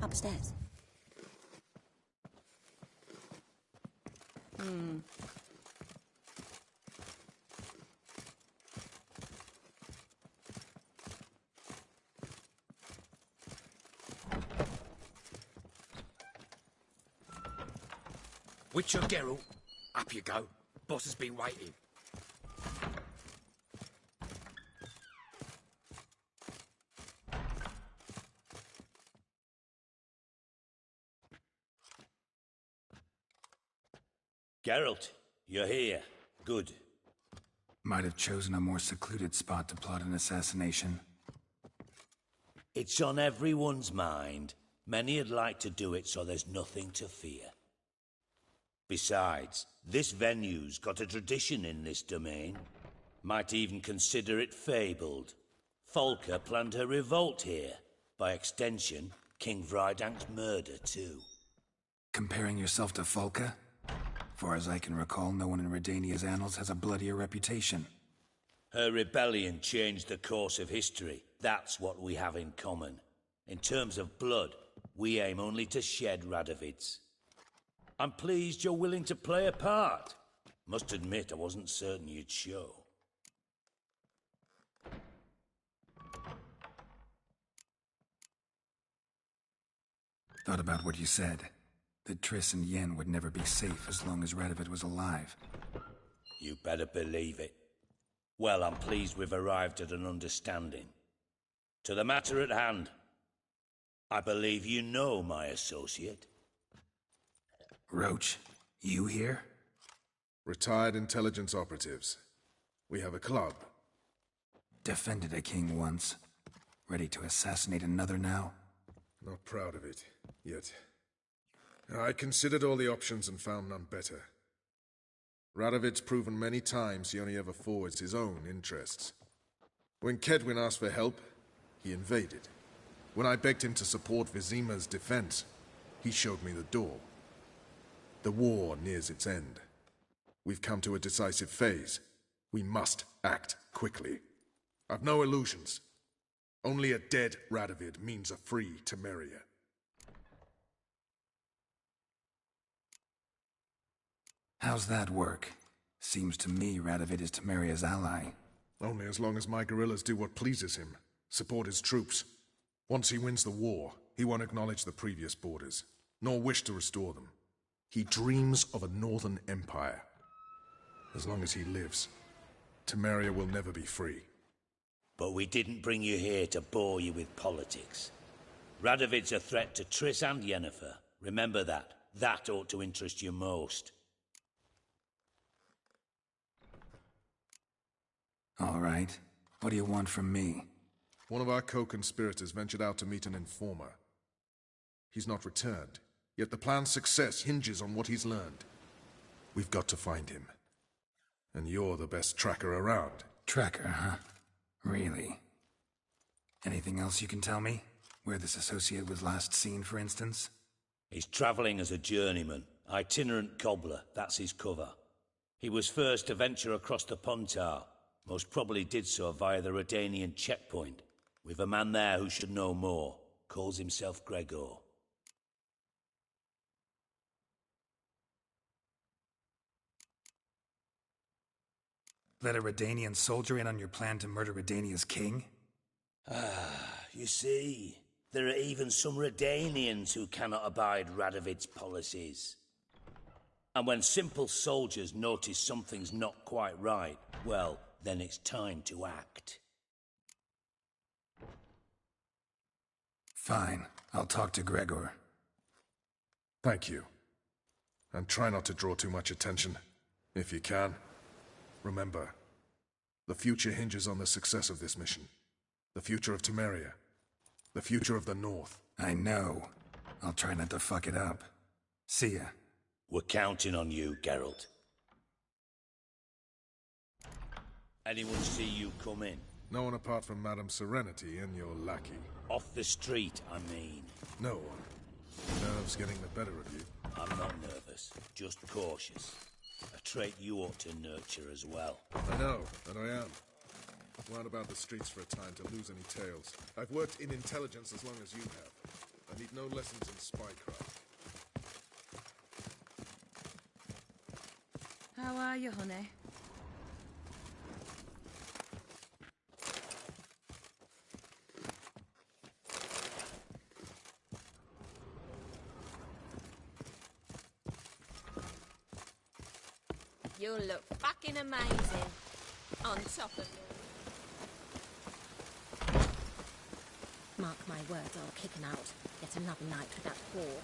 Upstairs. Witcher Geralt, up you go. Boss has been waiting. Geralt, you're here. Good. Might have chosen a more secluded spot to plot an assassination. It's on everyone's mind. Many would like to do it so there's nothing to fear. Besides, this venue's got a tradition in this domain. Might even consider it fabled. Folka planned her revolt here. By extension, King Vrydank's murder too. Comparing yourself to Folka? Far as I can recall, no one in Redania's annals has a bloodier reputation. Her rebellion changed the course of history. That's what we have in common. In terms of blood, we aim only to shed Radovid's. I'm pleased you're willing to play a part. Must admit, I wasn't certain you'd show. Thought about what you said. That Triss and Yen would never be safe as long as Radovid was alive. You better believe it. Well, I'm pleased we've arrived at an understanding. To the matter at hand. I believe you know my associate. Roach, you here? Retired intelligence operatives. We have a club. Defended a king once. Ready to assassinate another now? Not proud of it, yet. I considered all the options and found none better. Radovid's proven many times he only ever forwards his own interests. When Kedwin asked for help, he invaded. When I begged him to support Vizima's defense, he showed me the door. The war nears its end. We've come to a decisive phase. We must act quickly. I've no illusions. Only a dead Radovid means a free Temeria. How's that work? Seems to me Radovid is Temeria's ally. Only as long as my guerrillas do what pleases him. Support his troops. Once he wins the war, he won't acknowledge the previous borders, nor wish to restore them. He dreams of a northern empire. As long as he lives, Temeria will never be free. But we didn't bring you here to bore you with politics. Radovid's a threat to Triss and Yennefer. Remember that. That ought to interest you most. All right. What do you want from me? One of our co-conspirators ventured out to meet an informer. He's not returned, yet the plan's success hinges on what he's learned. We've got to find him. And you're the best tracker around. Tracker, huh? Really? Anything else you can tell me? Where this associate was last seen, for instance? He's travelling as a journeyman. Itinerant cobbler, that's his cover. He was first to venture across the Pontar. Most probably did so via the Redanian checkpoint. We've a man there who should know more. Calls himself Gregor. Let a Redanian soldier in on your plan to murder Redania's king? You see, there are even some Redanians who cannot abide Radovid's policies. And when simple soldiers notice something's not quite right, well, then it's time to act. Fine. I'll talk to Gregor. Thank you. And try not to draw too much attention, if you can. Remember, the future hinges on the success of this mission. The future of Temeria. The future of the North. I know. I'll try not to fuck it up. See ya. We're counting on you, Geralt. Anyone see you come in? No one apart from Madame Serenity and your lackey. Off the street, I mean. No one. Nerves getting the better of you. I'm not nervous, just cautious. A trait you ought to nurture as well. I know, and I am. Wound about the streets for a time to lose any tales. I've worked in intelligence as long as you have. I need no lessons in spycraft. How are you, honey? You'll look fucking amazing. On top of it. Mark my words, I'll kick him out. Yet another night with that whore.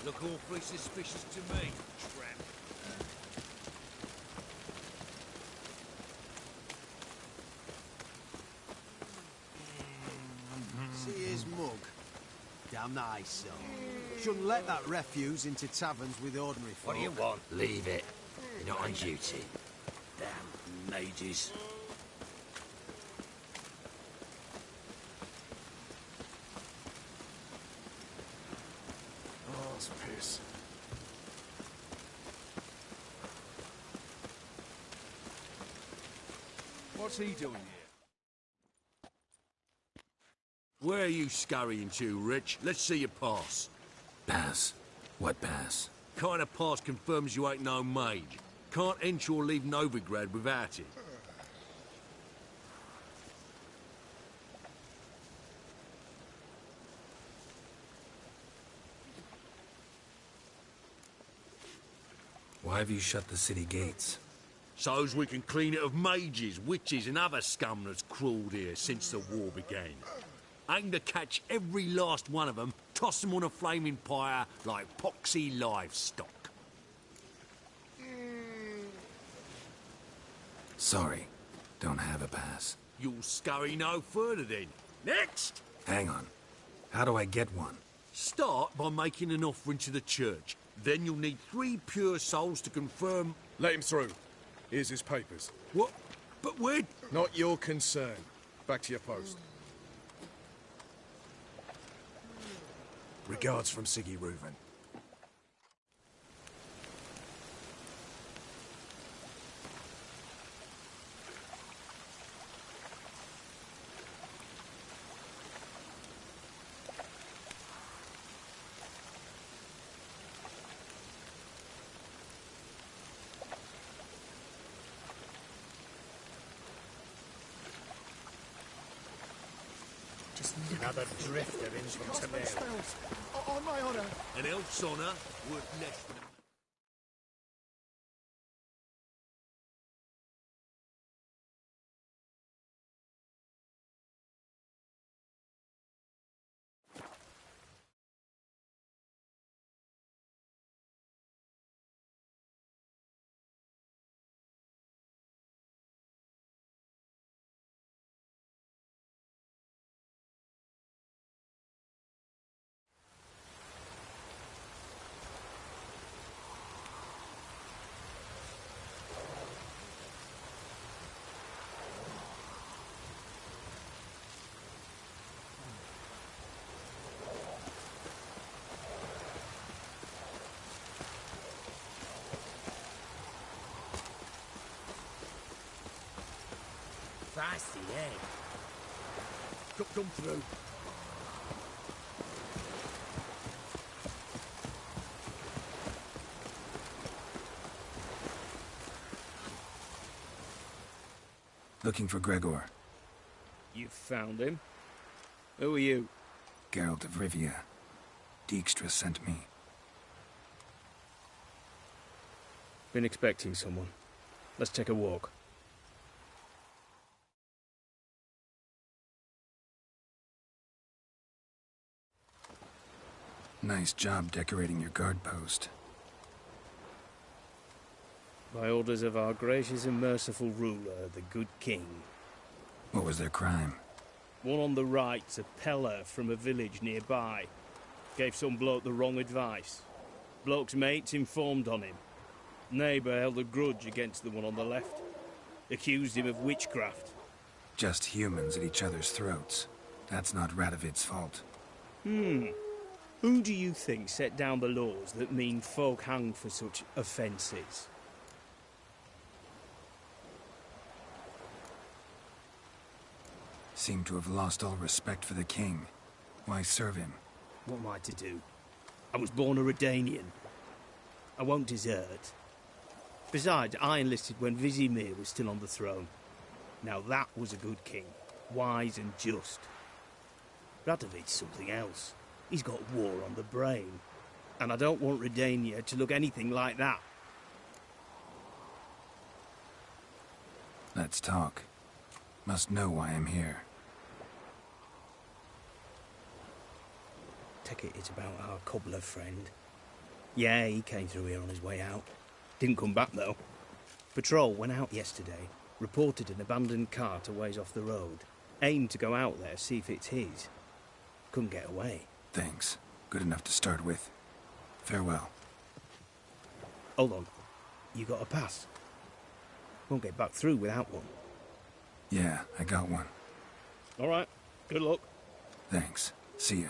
Look awfully suspicious to me, tramp. See his mug? Damn nice, son. Shouldn't let that refuse into taverns with ordinary folk. What do you want? Leave it. You're not on duty. Damn mages. Oh, it's piss. What's he doing here? Where are you scurrying to, Rich? Let's see your pass. Pass? What pass? Kind of pass confirms you ain't no mage. Can't enter or leave Novigrad without it. Why have you shut the city gates? So's we can clean it of mages, witches and other scum that's crawled here since the war began. Aim to catch every last one of them, toss them on a flaming pyre like poxy livestock. Sorry, don't have a pass. You'll scurry no further then. Next! Hang on. How do I get one? Start by making an offering to the church. Then you'll need 3 pure souls to confirm... Let him through. Here's his papers. What? But where... Not your concern. Back to your post. Regards from Siggy Reuven. Another drifter in from Tamir. On my honour. An elf's honour worth less than a... Feisty, eh? Come through. Looking for Gregor. You found him? Who are you? Geralt of Rivia. Dijkstra sent me. Been expecting someone. Let's take a walk. Nice job decorating your guard post. By orders of our gracious and merciful ruler, the good king. What was their crime? One on the right's a peller from a village nearby. Gave some bloke the wrong advice. Bloke's mates informed on him. Neighbour held a grudge against the one on the left. Accused him of witchcraft. Just humans at each other's throats. That's not Radovid's fault. Who do you think set down the laws that mean folk hang for such offences? Seem to have lost all respect for the king. Why serve him? What am I to do? I was born a Redanian. I won't desert. Besides, I enlisted when Vizimir was still on the throne. Now that was a good king. Wise and just. Radovid's something else. He's got war on the brain. And I don't want Redania to look anything like that. Let's talk. Must know why I'm here. Take it it's about our cobbler friend. Yeah, he came through here on his way out. Didn't come back, though. Patrol went out yesterday, reported an abandoned cart a ways off the road. Aimed to go out there, see if it's his. Couldn't get away. Thanks. Good enough to start with. Farewell. Hold on. You got a pass? Won't get back through without one. Yeah, I got one. All right. Good luck. Thanks. See ya.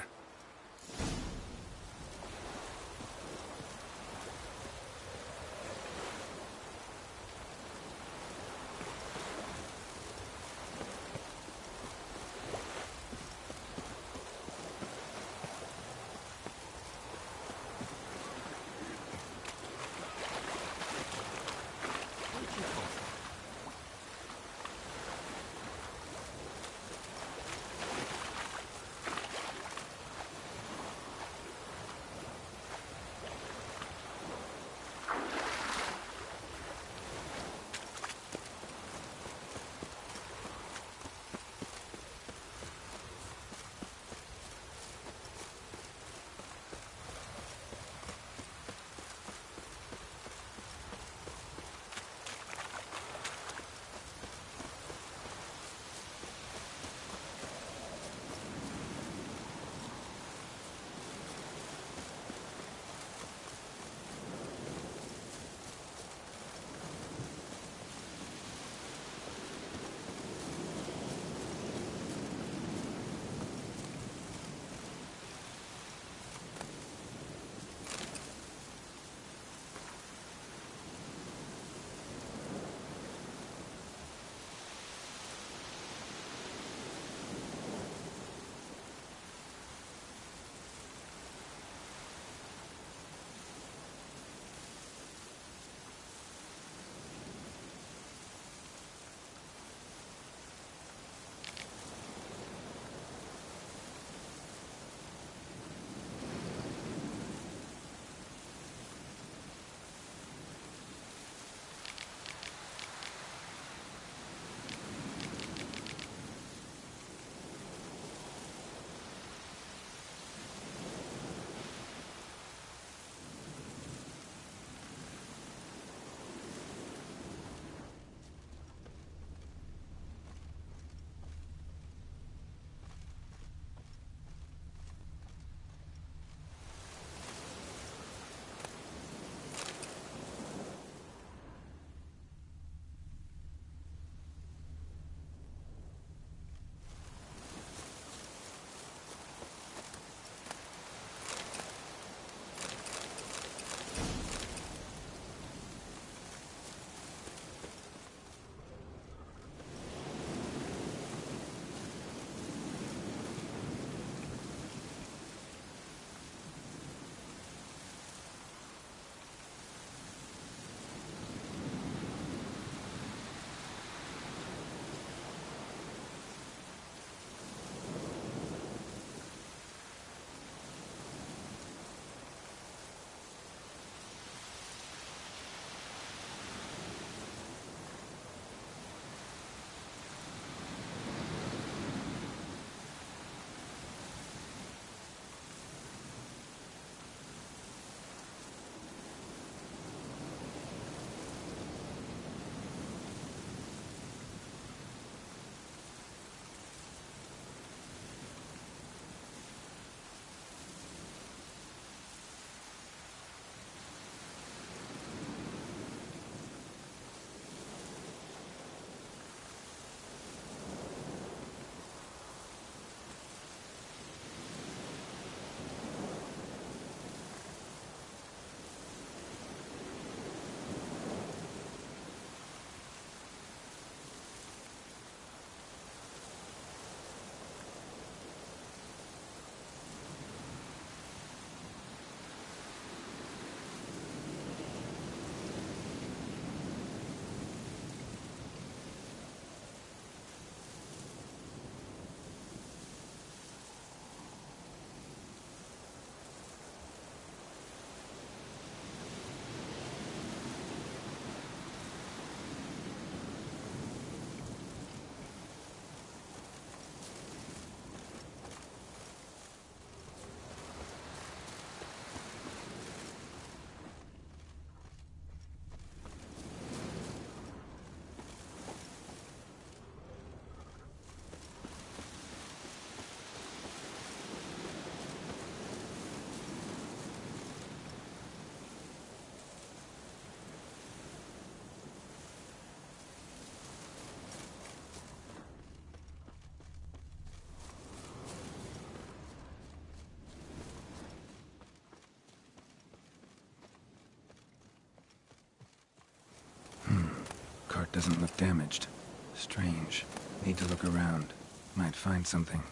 doesn't look damaged. Strange. Need to look around. Might find something.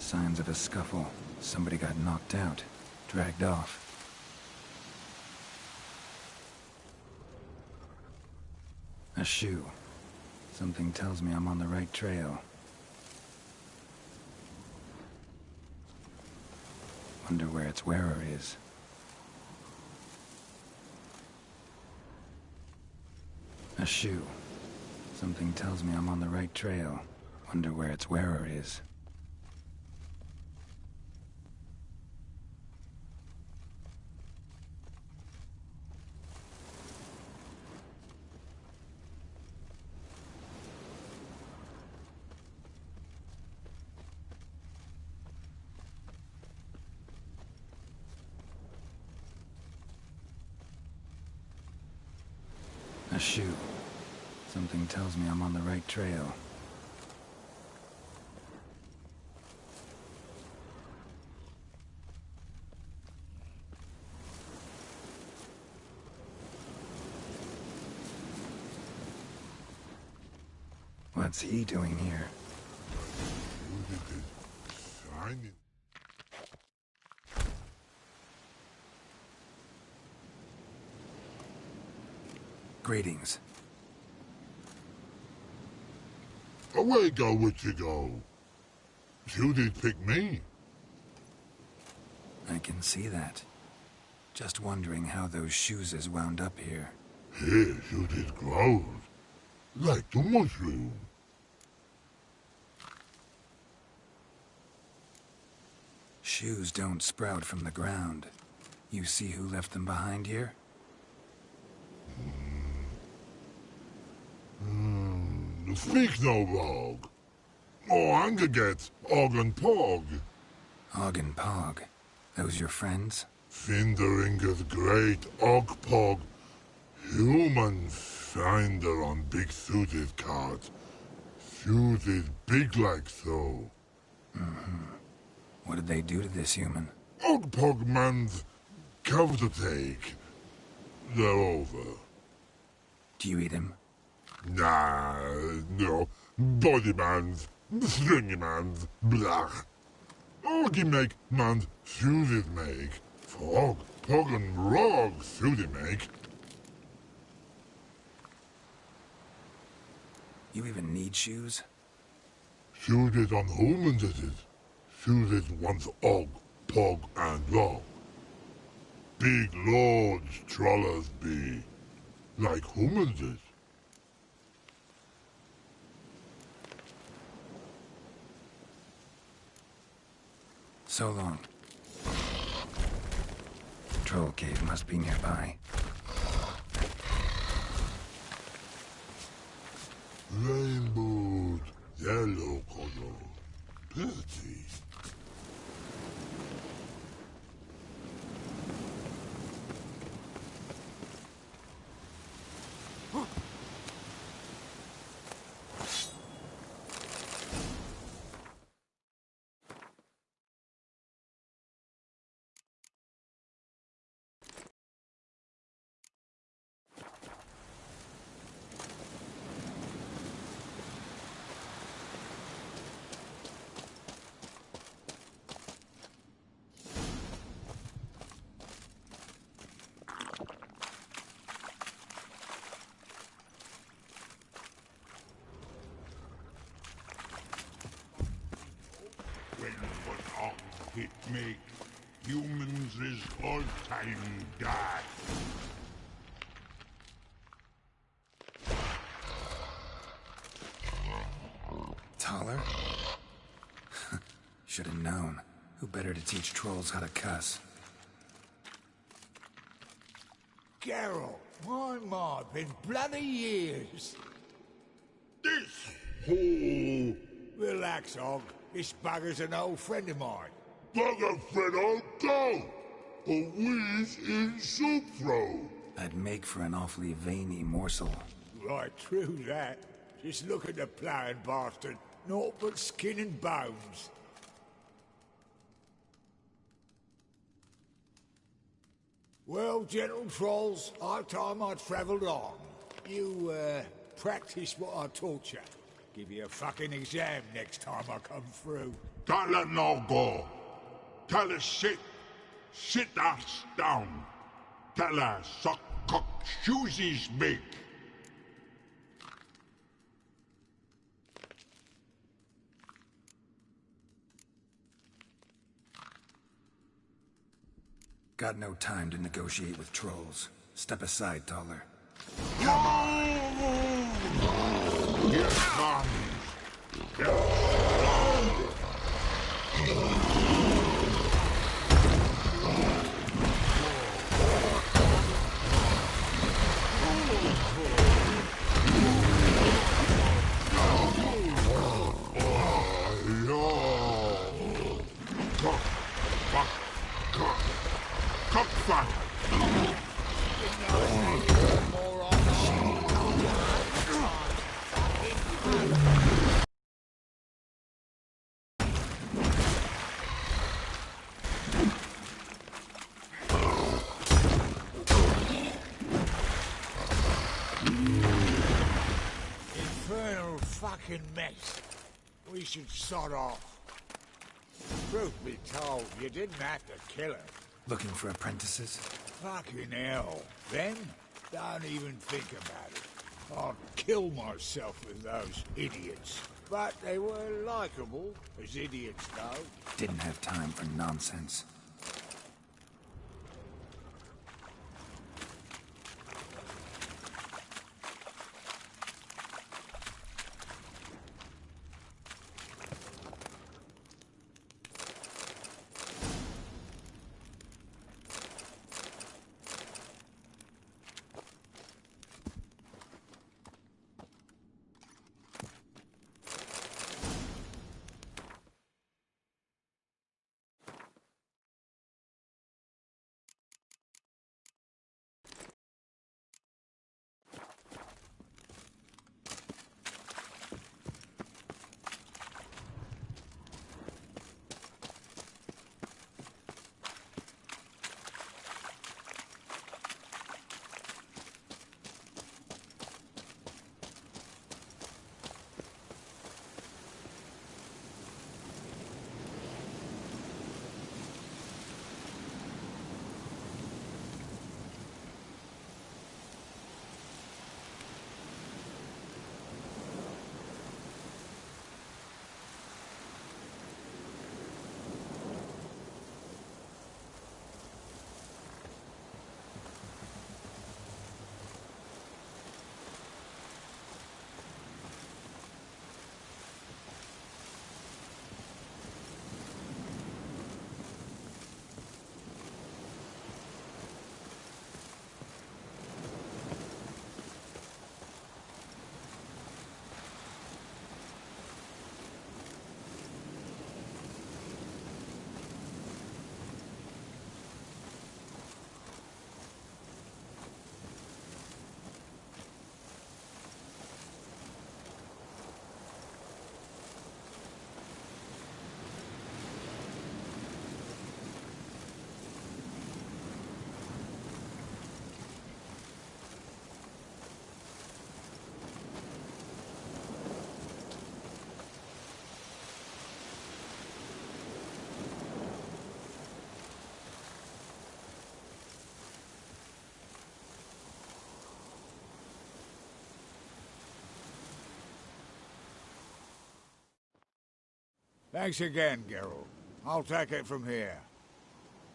Signs of a scuffle. Somebody got knocked out, dragged off. A shoe. Something tells me I'm on the right trail. Wonder where its wearer is. A shoe. Something tells me I'm on the right trail. Wonder where its wearer is. A shoe. Something tells me I'm on the right trail. What's he doing here? Greetings. Away go, witchy go. You did pick me. I can see that. Just wondering how those shoes is wound up here. Here you did grow. Like the mushroom. Shoes don't sprout from the ground. You see who left them behind here? Speak no rogue. Oh, Angerget, Og and Pog. Og and Pog. Those your friends? Finderinger's great Og Pog. Human finder on big suited cart. Suited big like so. What did they do to this human? Og Pog man's cover to take. They're over. Do you eat him? Nah, no. Body man's, stringy man's, blach. Oggy make man's suited make. Frog, Pog and Rog suited make. You even need shoes? Suited on humans it is. Suited once Og, Pog and Rog. Big lords trollers be. Like humans is. So long. Troll cave must be nearby. Rainbow, yellow color. Pretty. It make humans is all time die. Taller? Should have known. Who better to teach trolls how to cuss? Geralt, my, been bloody years. This fool! Relax, Og. This bugger's an old friend of mine. Bugger Fredo, go! A wheeze in soup throw. I'd make for an awfully veiny morsel. Right, true that. Just look at the ploughing bastard. Naught but skin and bones. Well, gentle trolls, high time I travelled on. You, practice what I taught you. Give you a fucking exam next time I come through. Don't let no go. Tell her sit. Sit ass down. Tell her suck cock shoesies make. Got no time to negotiate with trolls. Step aside, Taller. Infernal fucking mess. We should sod off. Truth be told, you didn't have to kill her. Looking for apprentices? Fucking hell. Them? Don't even think about it. I'd kill myself with those idiots. But they were likable, as idiots go. Didn't have time for nonsense. Thanks again, Geralt. I'll take it from here.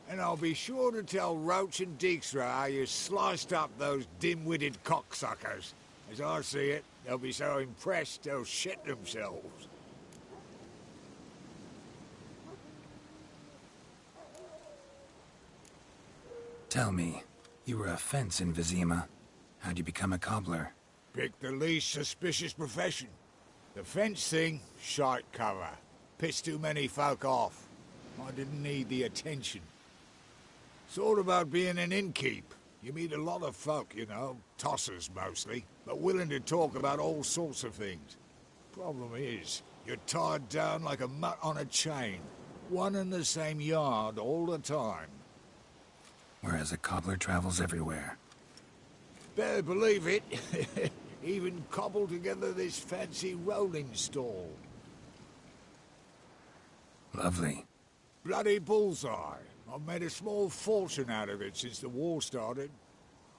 And I'll be sure to tell Roach and Dijkstra how you sliced up those dim-witted cocksuckers. As I see it, they'll be so impressed they'll shit themselves. Tell me, You were a fence in Vizima. How'd you become a cobbler? Pick the least suspicious profession. The fence thing, shite cover. Pissed too many folk off. I didn't need the attention. Sort about being an innkeep. You meet a lot of folk, you know, tossers mostly, but willing to talk about all sorts of things. Problem is, you're tied down like a mutt on a chain. One and the same yard all the time. Whereas a cobbler travels everywhere. Better believe it. Even cobbled together this fancy rolling stall. Lovely. Bloody bullseye. I've made a small fortune out of it since the war started.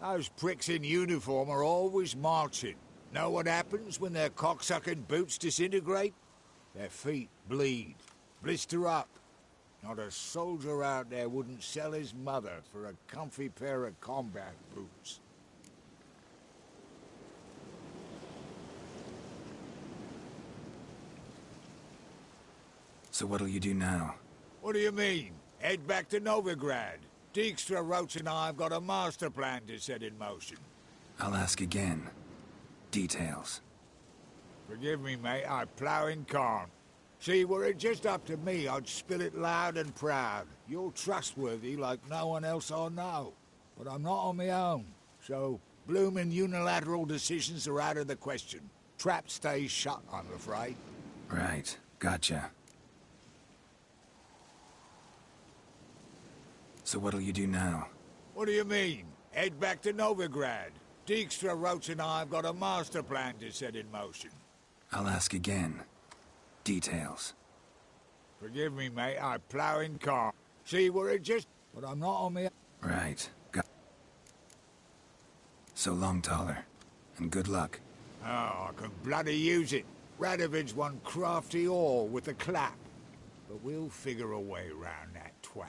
Those pricks in uniform are always marching. Know what happens when their cocksucking boots disintegrate? Their feet bleed, blister up. Not a soldier out there wouldn't sell his mother for a comfy pair of combat boots. So what'll you do now? What do you mean? Head back to Novigrad. Dijkstra, Roach and I have got a master plan to set in motion. I'll ask again. Details. Forgive me, mate, I plough in calm. See, were it just up to me, I'd spill it loud and proud. You're trustworthy like no one else I know. But I'm not on my own, so bloomin' unilateral decisions are out of the question. Trap stays shut, I'm afraid. Right, gotcha. So what'll you do now? What do you mean? Head back to Novigrad. Dijkstra, Roach and I have got a master plan to set in motion. I'll ask again. Details. Forgive me, mate, I plough in calm. See, were it just... But I'm not on me... Right. So long, Taller. And good luck. Oh, I can bloody use it. Radovid's one crafty all with a clap. But we'll figure a way round that twat.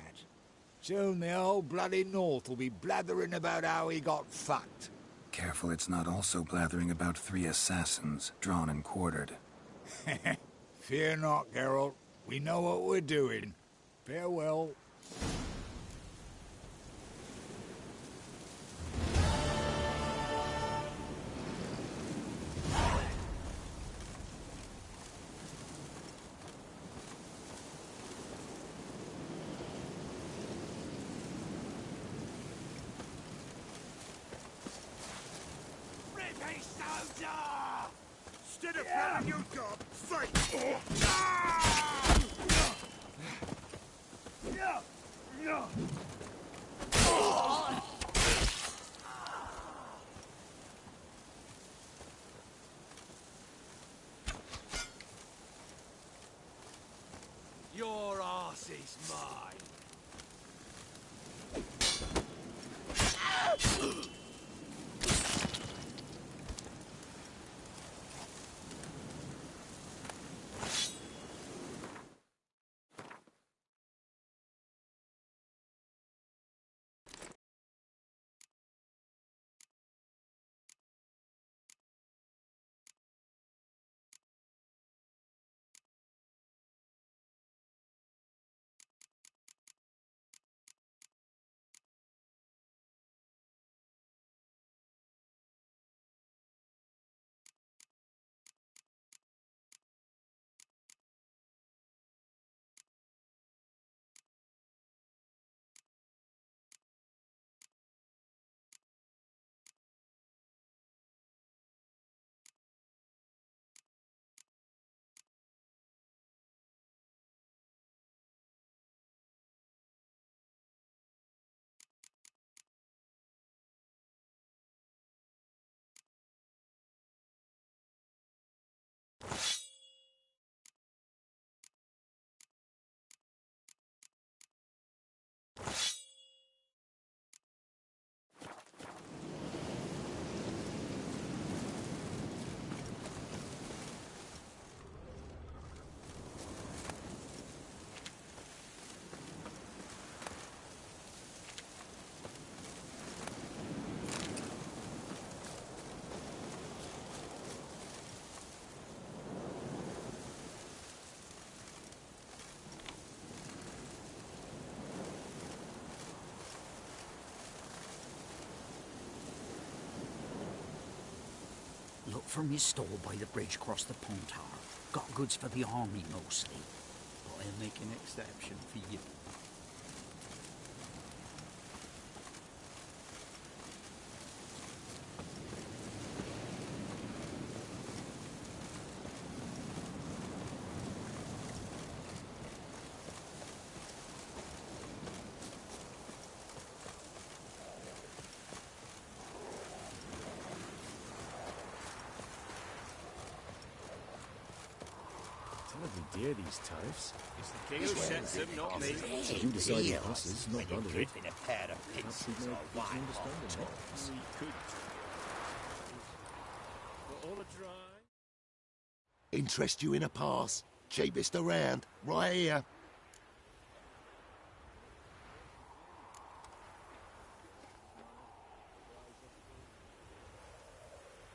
Soon the whole bloody North will be blathering about how he got fucked. Careful it's not also blathering about 3 assassins, drawn and quartered. Fear not, Geralt. We know what we're doing. Farewell. Instead of having your gob, fight! Your arse is mine. from your store by the bridge across the Pontar. Got goods for the army mostly. But I'll make an exception for you. Dear these tariffs. It's the king who sets them, not me. You decide the passes, not none of it. In a pair of pincers or white tops. All a dry. Interest you in a pass? Cheapest around, right here.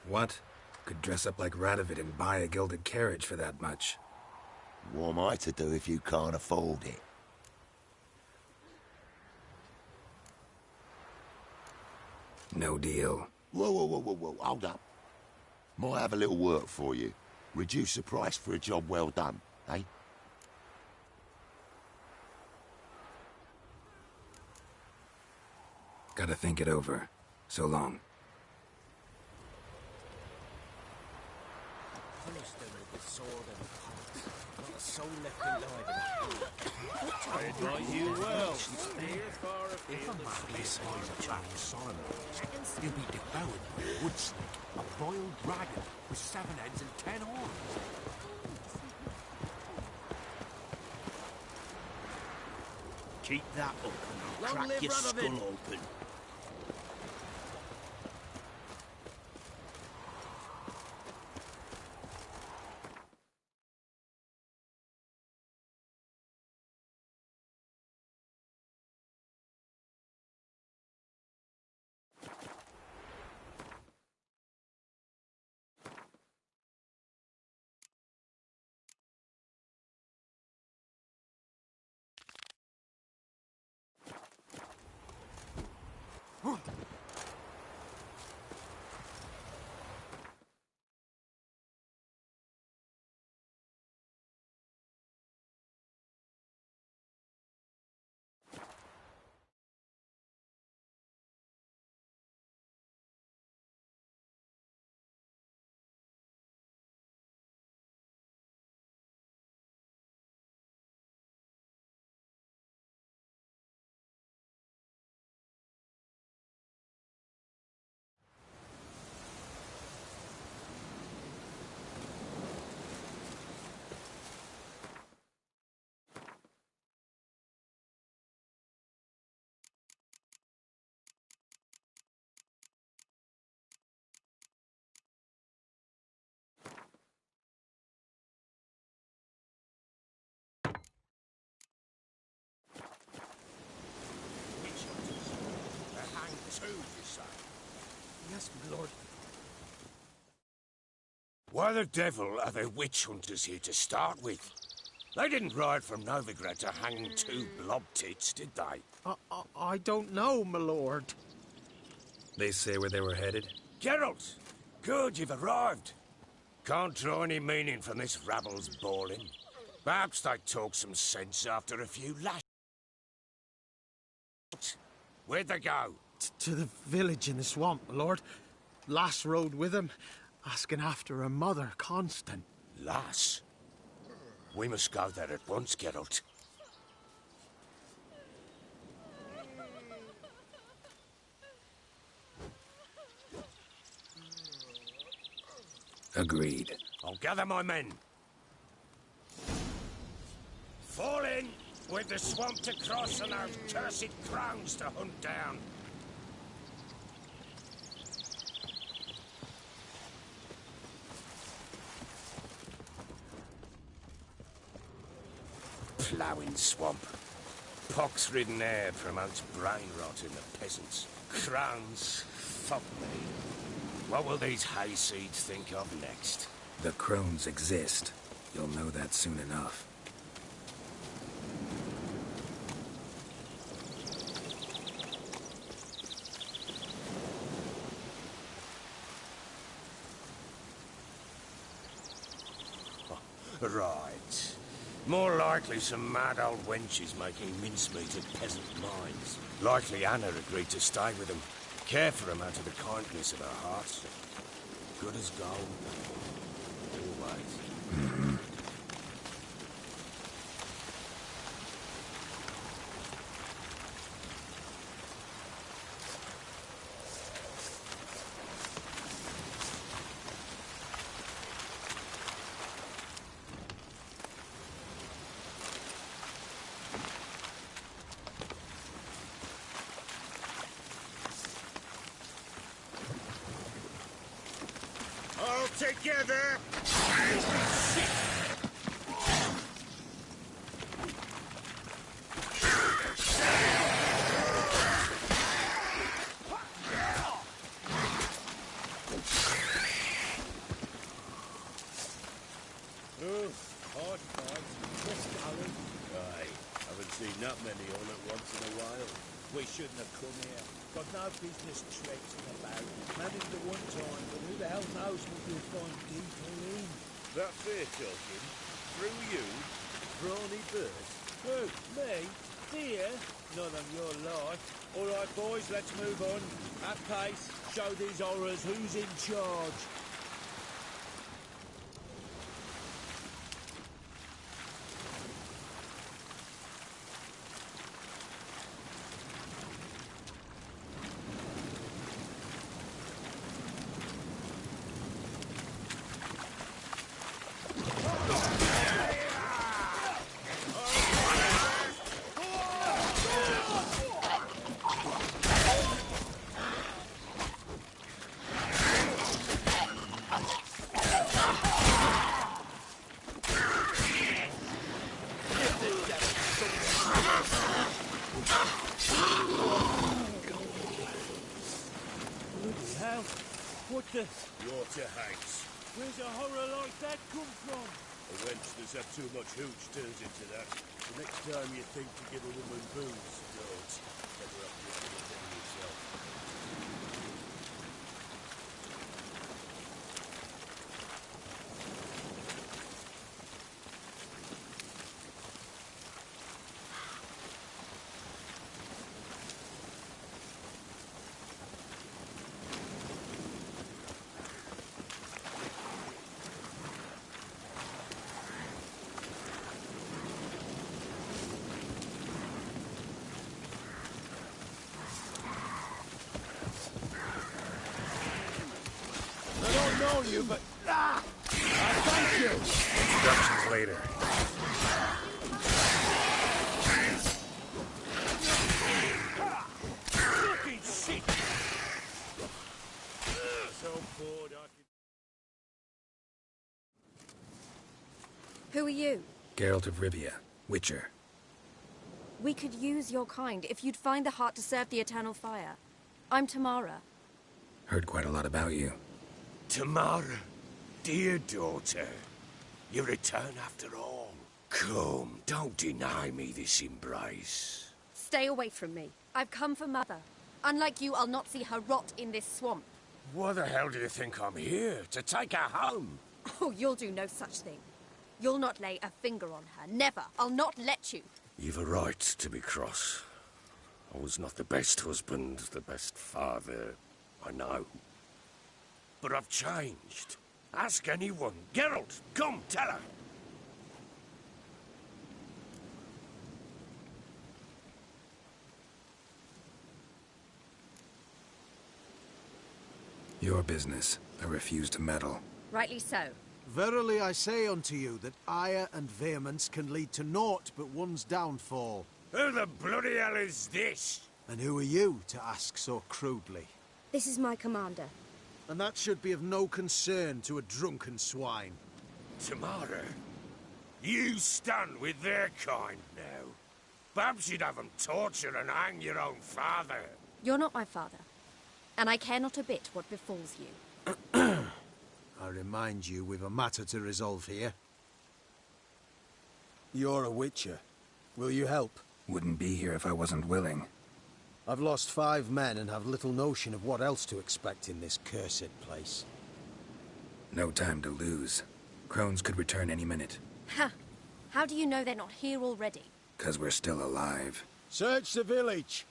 What? Could dress up like Radovid and buy a gilded carriage for that much. What am I to do if you can't afford it? No deal. Whoa, hold up. Might have a little work for you. Reduce the price for a job well done, eh? Gotta think it over. So long. Punish them with the sword and axe. Not a soul left alive in I advise you well. Steer far afield and This is Jack Simon. You'll be devoured by a wood snake, a boiled dragon with 7 heads and 10 arms. Keep that up and I'll Long crack live your Radovid. skull open. Yes, my lord. Why the devil are there witch hunters here to start with? They didn't ride from Novigrad to hang 2 blob tits, did they? I don't know, my lord. They say where they were headed? Geralt! Good, you've arrived. Can't draw any meaning from this rabble's bawling. Perhaps they talk some sense after a few lashes. Where'd they go? To the village in the swamp, my lord. Lass rode with him, asking after her mother, Constant. Lass? We must go there at once, Geralt. Agreed. I'll gather my men. Fall in with the swamp to cross and those cursed crowns to hunt down. Ploughing swamp. Pox-ridden air promotes brain rot in the peasants. Crowns, fuck me. What will these hayseeds think of next? The crones exist. You'll know that soon enough. right. More likely some mad old wenches making mincemeat of peasant minds. Likely Anna agreed to stay with them, care for them out of the kindness of her heart. Good as gold. Always. All together! Haven't seen that many all at once in a while. We shouldn't have come here. Got no business traipsing about. Managed at one time, but who the hell knows what you'll find deeper in? That fair talking? Through you? Brawny bird? Who? Me? Dear? None on your life. All right, boys, let's move on. At pace, show these horrors who's in charge. What the? Water hags. Where's a horror like that come from? A wench that's had too much hooch turns into that. The next time you think to give a woman booze, don't. Better off looking at them yourself. You, but thank you. Instructions later. Fucking shit! So bored I can... Who are you? Geralt of Rivia, Witcher. We could use your kind if you'd find the heart to serve the Eternal Fire. I'm Tamara. Heard quite a lot about you. Tamara, dear daughter, you return after all. Come, don't deny me this embrace. Stay away from me. I've come for Mother. Unlike you, I'll not see her rot in this swamp. What the hell do you think I'm here? To take her home? Oh, you'll do no such thing. You'll not lay a finger on her. Never. I'll not let you. You've a right to be cross. I was not the best husband, the best father, I know. But I've changed. Ask anyone. Geralt, come, tell her. Your business. I refuse to meddle. Rightly so. Verily I say unto you that ire and vehemence can lead to naught but one's downfall. Who the bloody hell is this? And who are you to ask so crudely? This is my commander. And that should be of no concern to a drunken swine. Tamara, you stand with their kind now. Perhaps you'd have them torture and hang your own father. You're not my father. And I care not a bit what befalls you. I remind you we've a matter to resolve here. You're a Witcher. Will you help? Wouldn't be here if I wasn't willing. I've lost 5 men and have little notion of what else to expect in this cursed place. No time to lose. Crones could return any minute. Ha! How do you know they're not here already? 'Cause we're still alive. Search the village.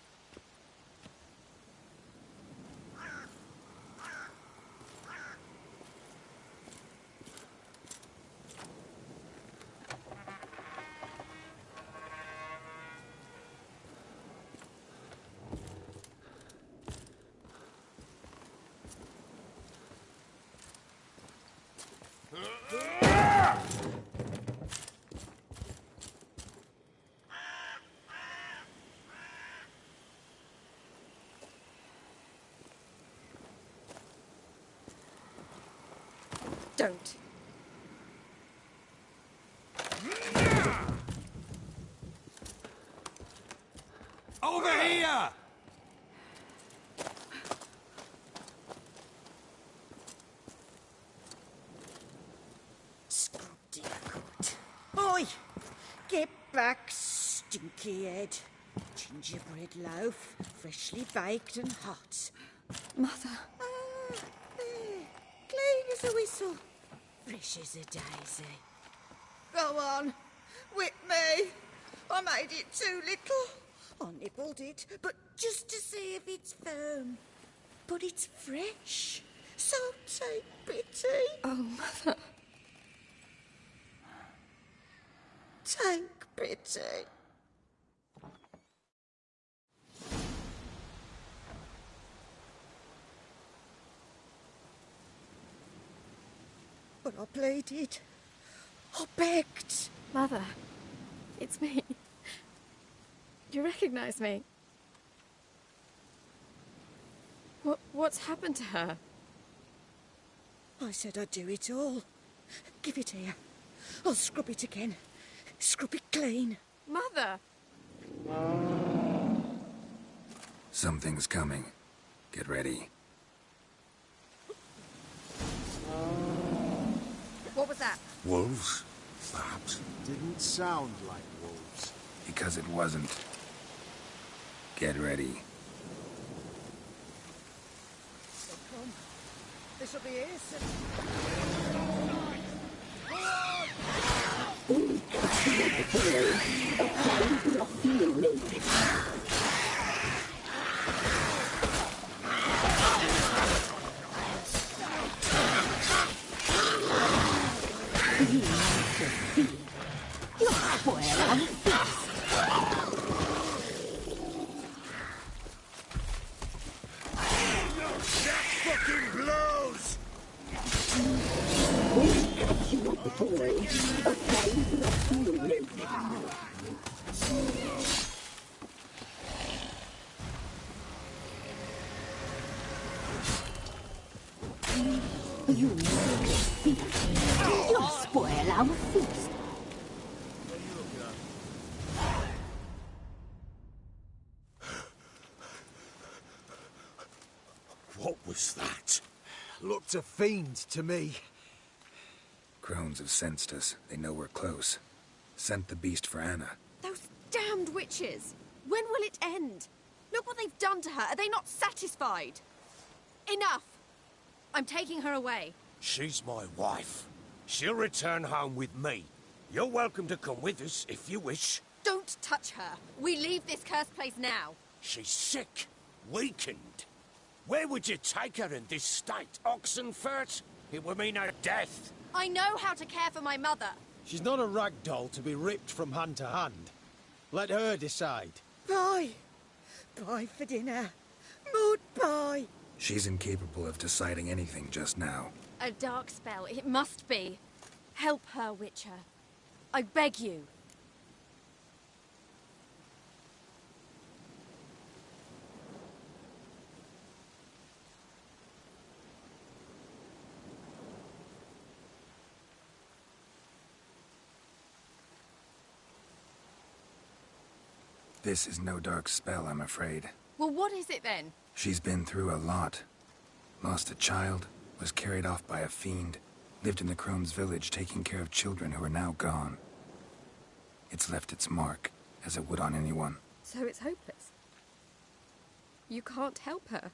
Don't. Over here! Scrubby good. Oi! Get back, stinky head. Gingerbread loaf, freshly baked and hot. Mother. Ah, there. Clean as a whistle. Fresh as a daisy. Go on. Whip me. I made it too little. I nibbled it, but just to see if it's firm. But it's fresh. So take pity. Oh, Mother. Take pity. But I pleaded. I begged. Mother. It's me. You recognize me? What's happened to her? I said I'd do it all. Give it here. I'll scrub it again. Scrub it clean. Mother! Something's coming. Get ready. What was that? Wolves, perhaps? Didn't sound like wolves. Because it wasn't. Get ready. Come. This'll be here soon. You'll spoil our feast. What was that? Looked a fiend to me. Crones have sensed us. They know we're close. Sent the beast for Anna. Those damned witches! When will it end? Look what they've done to her. Are they not satisfied? Enough! I'm taking her away. She's my wife. She'll return home with me. You're welcome to come with us if you wish. Don't touch her. We leave this cursed place now. She's sick, weakened. Where would you take her in this state? Oxenfurt? It would mean her death. I know how to care for my mother. She's not a rag doll to be ripped from hand to hand. Let her decide. Bye. Bye for dinner. Mood bye. She's incapable of deciding anything just now. A dark spell. It must be. Help her, Witcher. I beg you. This is no dark spell, I'm afraid. Well, what is it then? She's been through a lot. Lost a child, was carried off by a fiend, lived in the Crone's village taking care of children who are now gone. It's left its mark, as it would on anyone. So it's hopeless. You can't help her.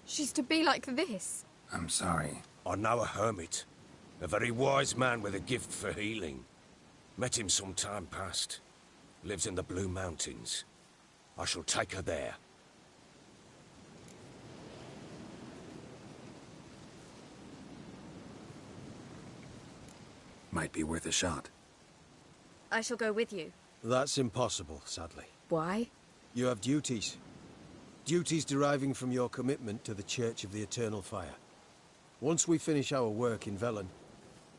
She's to be like this. I'm sorry. I know a hermit. A very wise man with a gift for healing. Met him some time past. Lives in the Blue Mountains. I shall take her there. Might be worth a shot. I shall go with you. That's impossible, sadly. Why? You have duties. Duties deriving from your commitment to the Church of the Eternal Fire. Once we finish our work in Velen,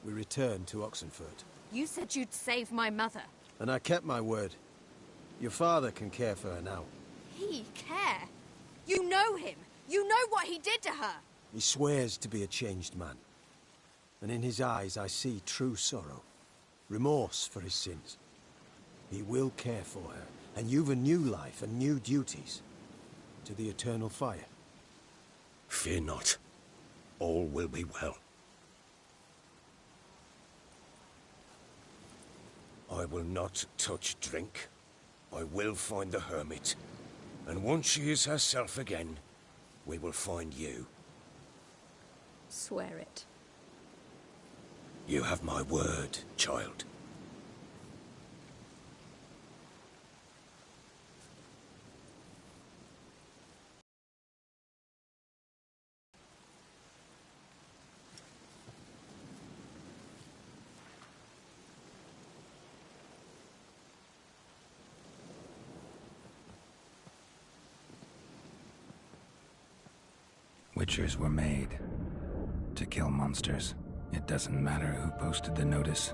we return to Oxenfurt. You said you'd save my mother. And I kept my word. Your father can care for her now. He care? You know him. You know what he did to her. He swears to be a changed man. And in his eyes I see true sorrow. Remorse for his sins. He will care for her. And you've a new life and new duties. To the Eternal Fire. Fear not. All will be well. I will not touch drink. I will find the hermit. And once she is herself again, we will find you. Swear it. You have my word, child. Witchers were made to kill monsters. It doesn't matter who posted the notice.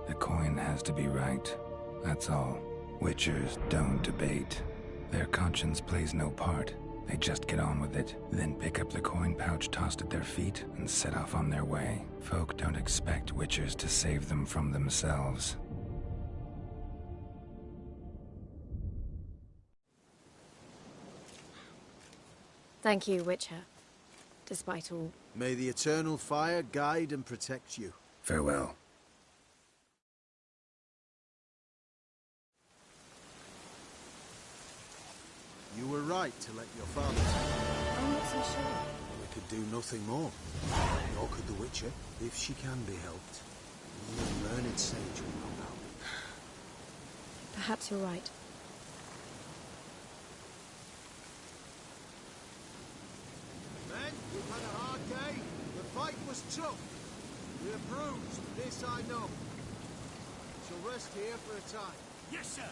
The coin has to be right. That's all. Witchers don't debate. Their conscience plays no part. They just get on with it, then pick up the coin pouch tossed at their feet and set off on their way. Folk don't expect witchers to save them from themselves. Thank you, Witcher. Despite all. May the Eternal Fire guide and protect you. Farewell. You were right to let your father die. I'm not so sure. We could do nothing more. Nor could the Witcher, if she can be helped. Only a learned sage will know how. Perhaps you're right. Men, we've had a hard day. The fight was tough. We're bruised, this I know. Shall rest here for a time. Yes, sir.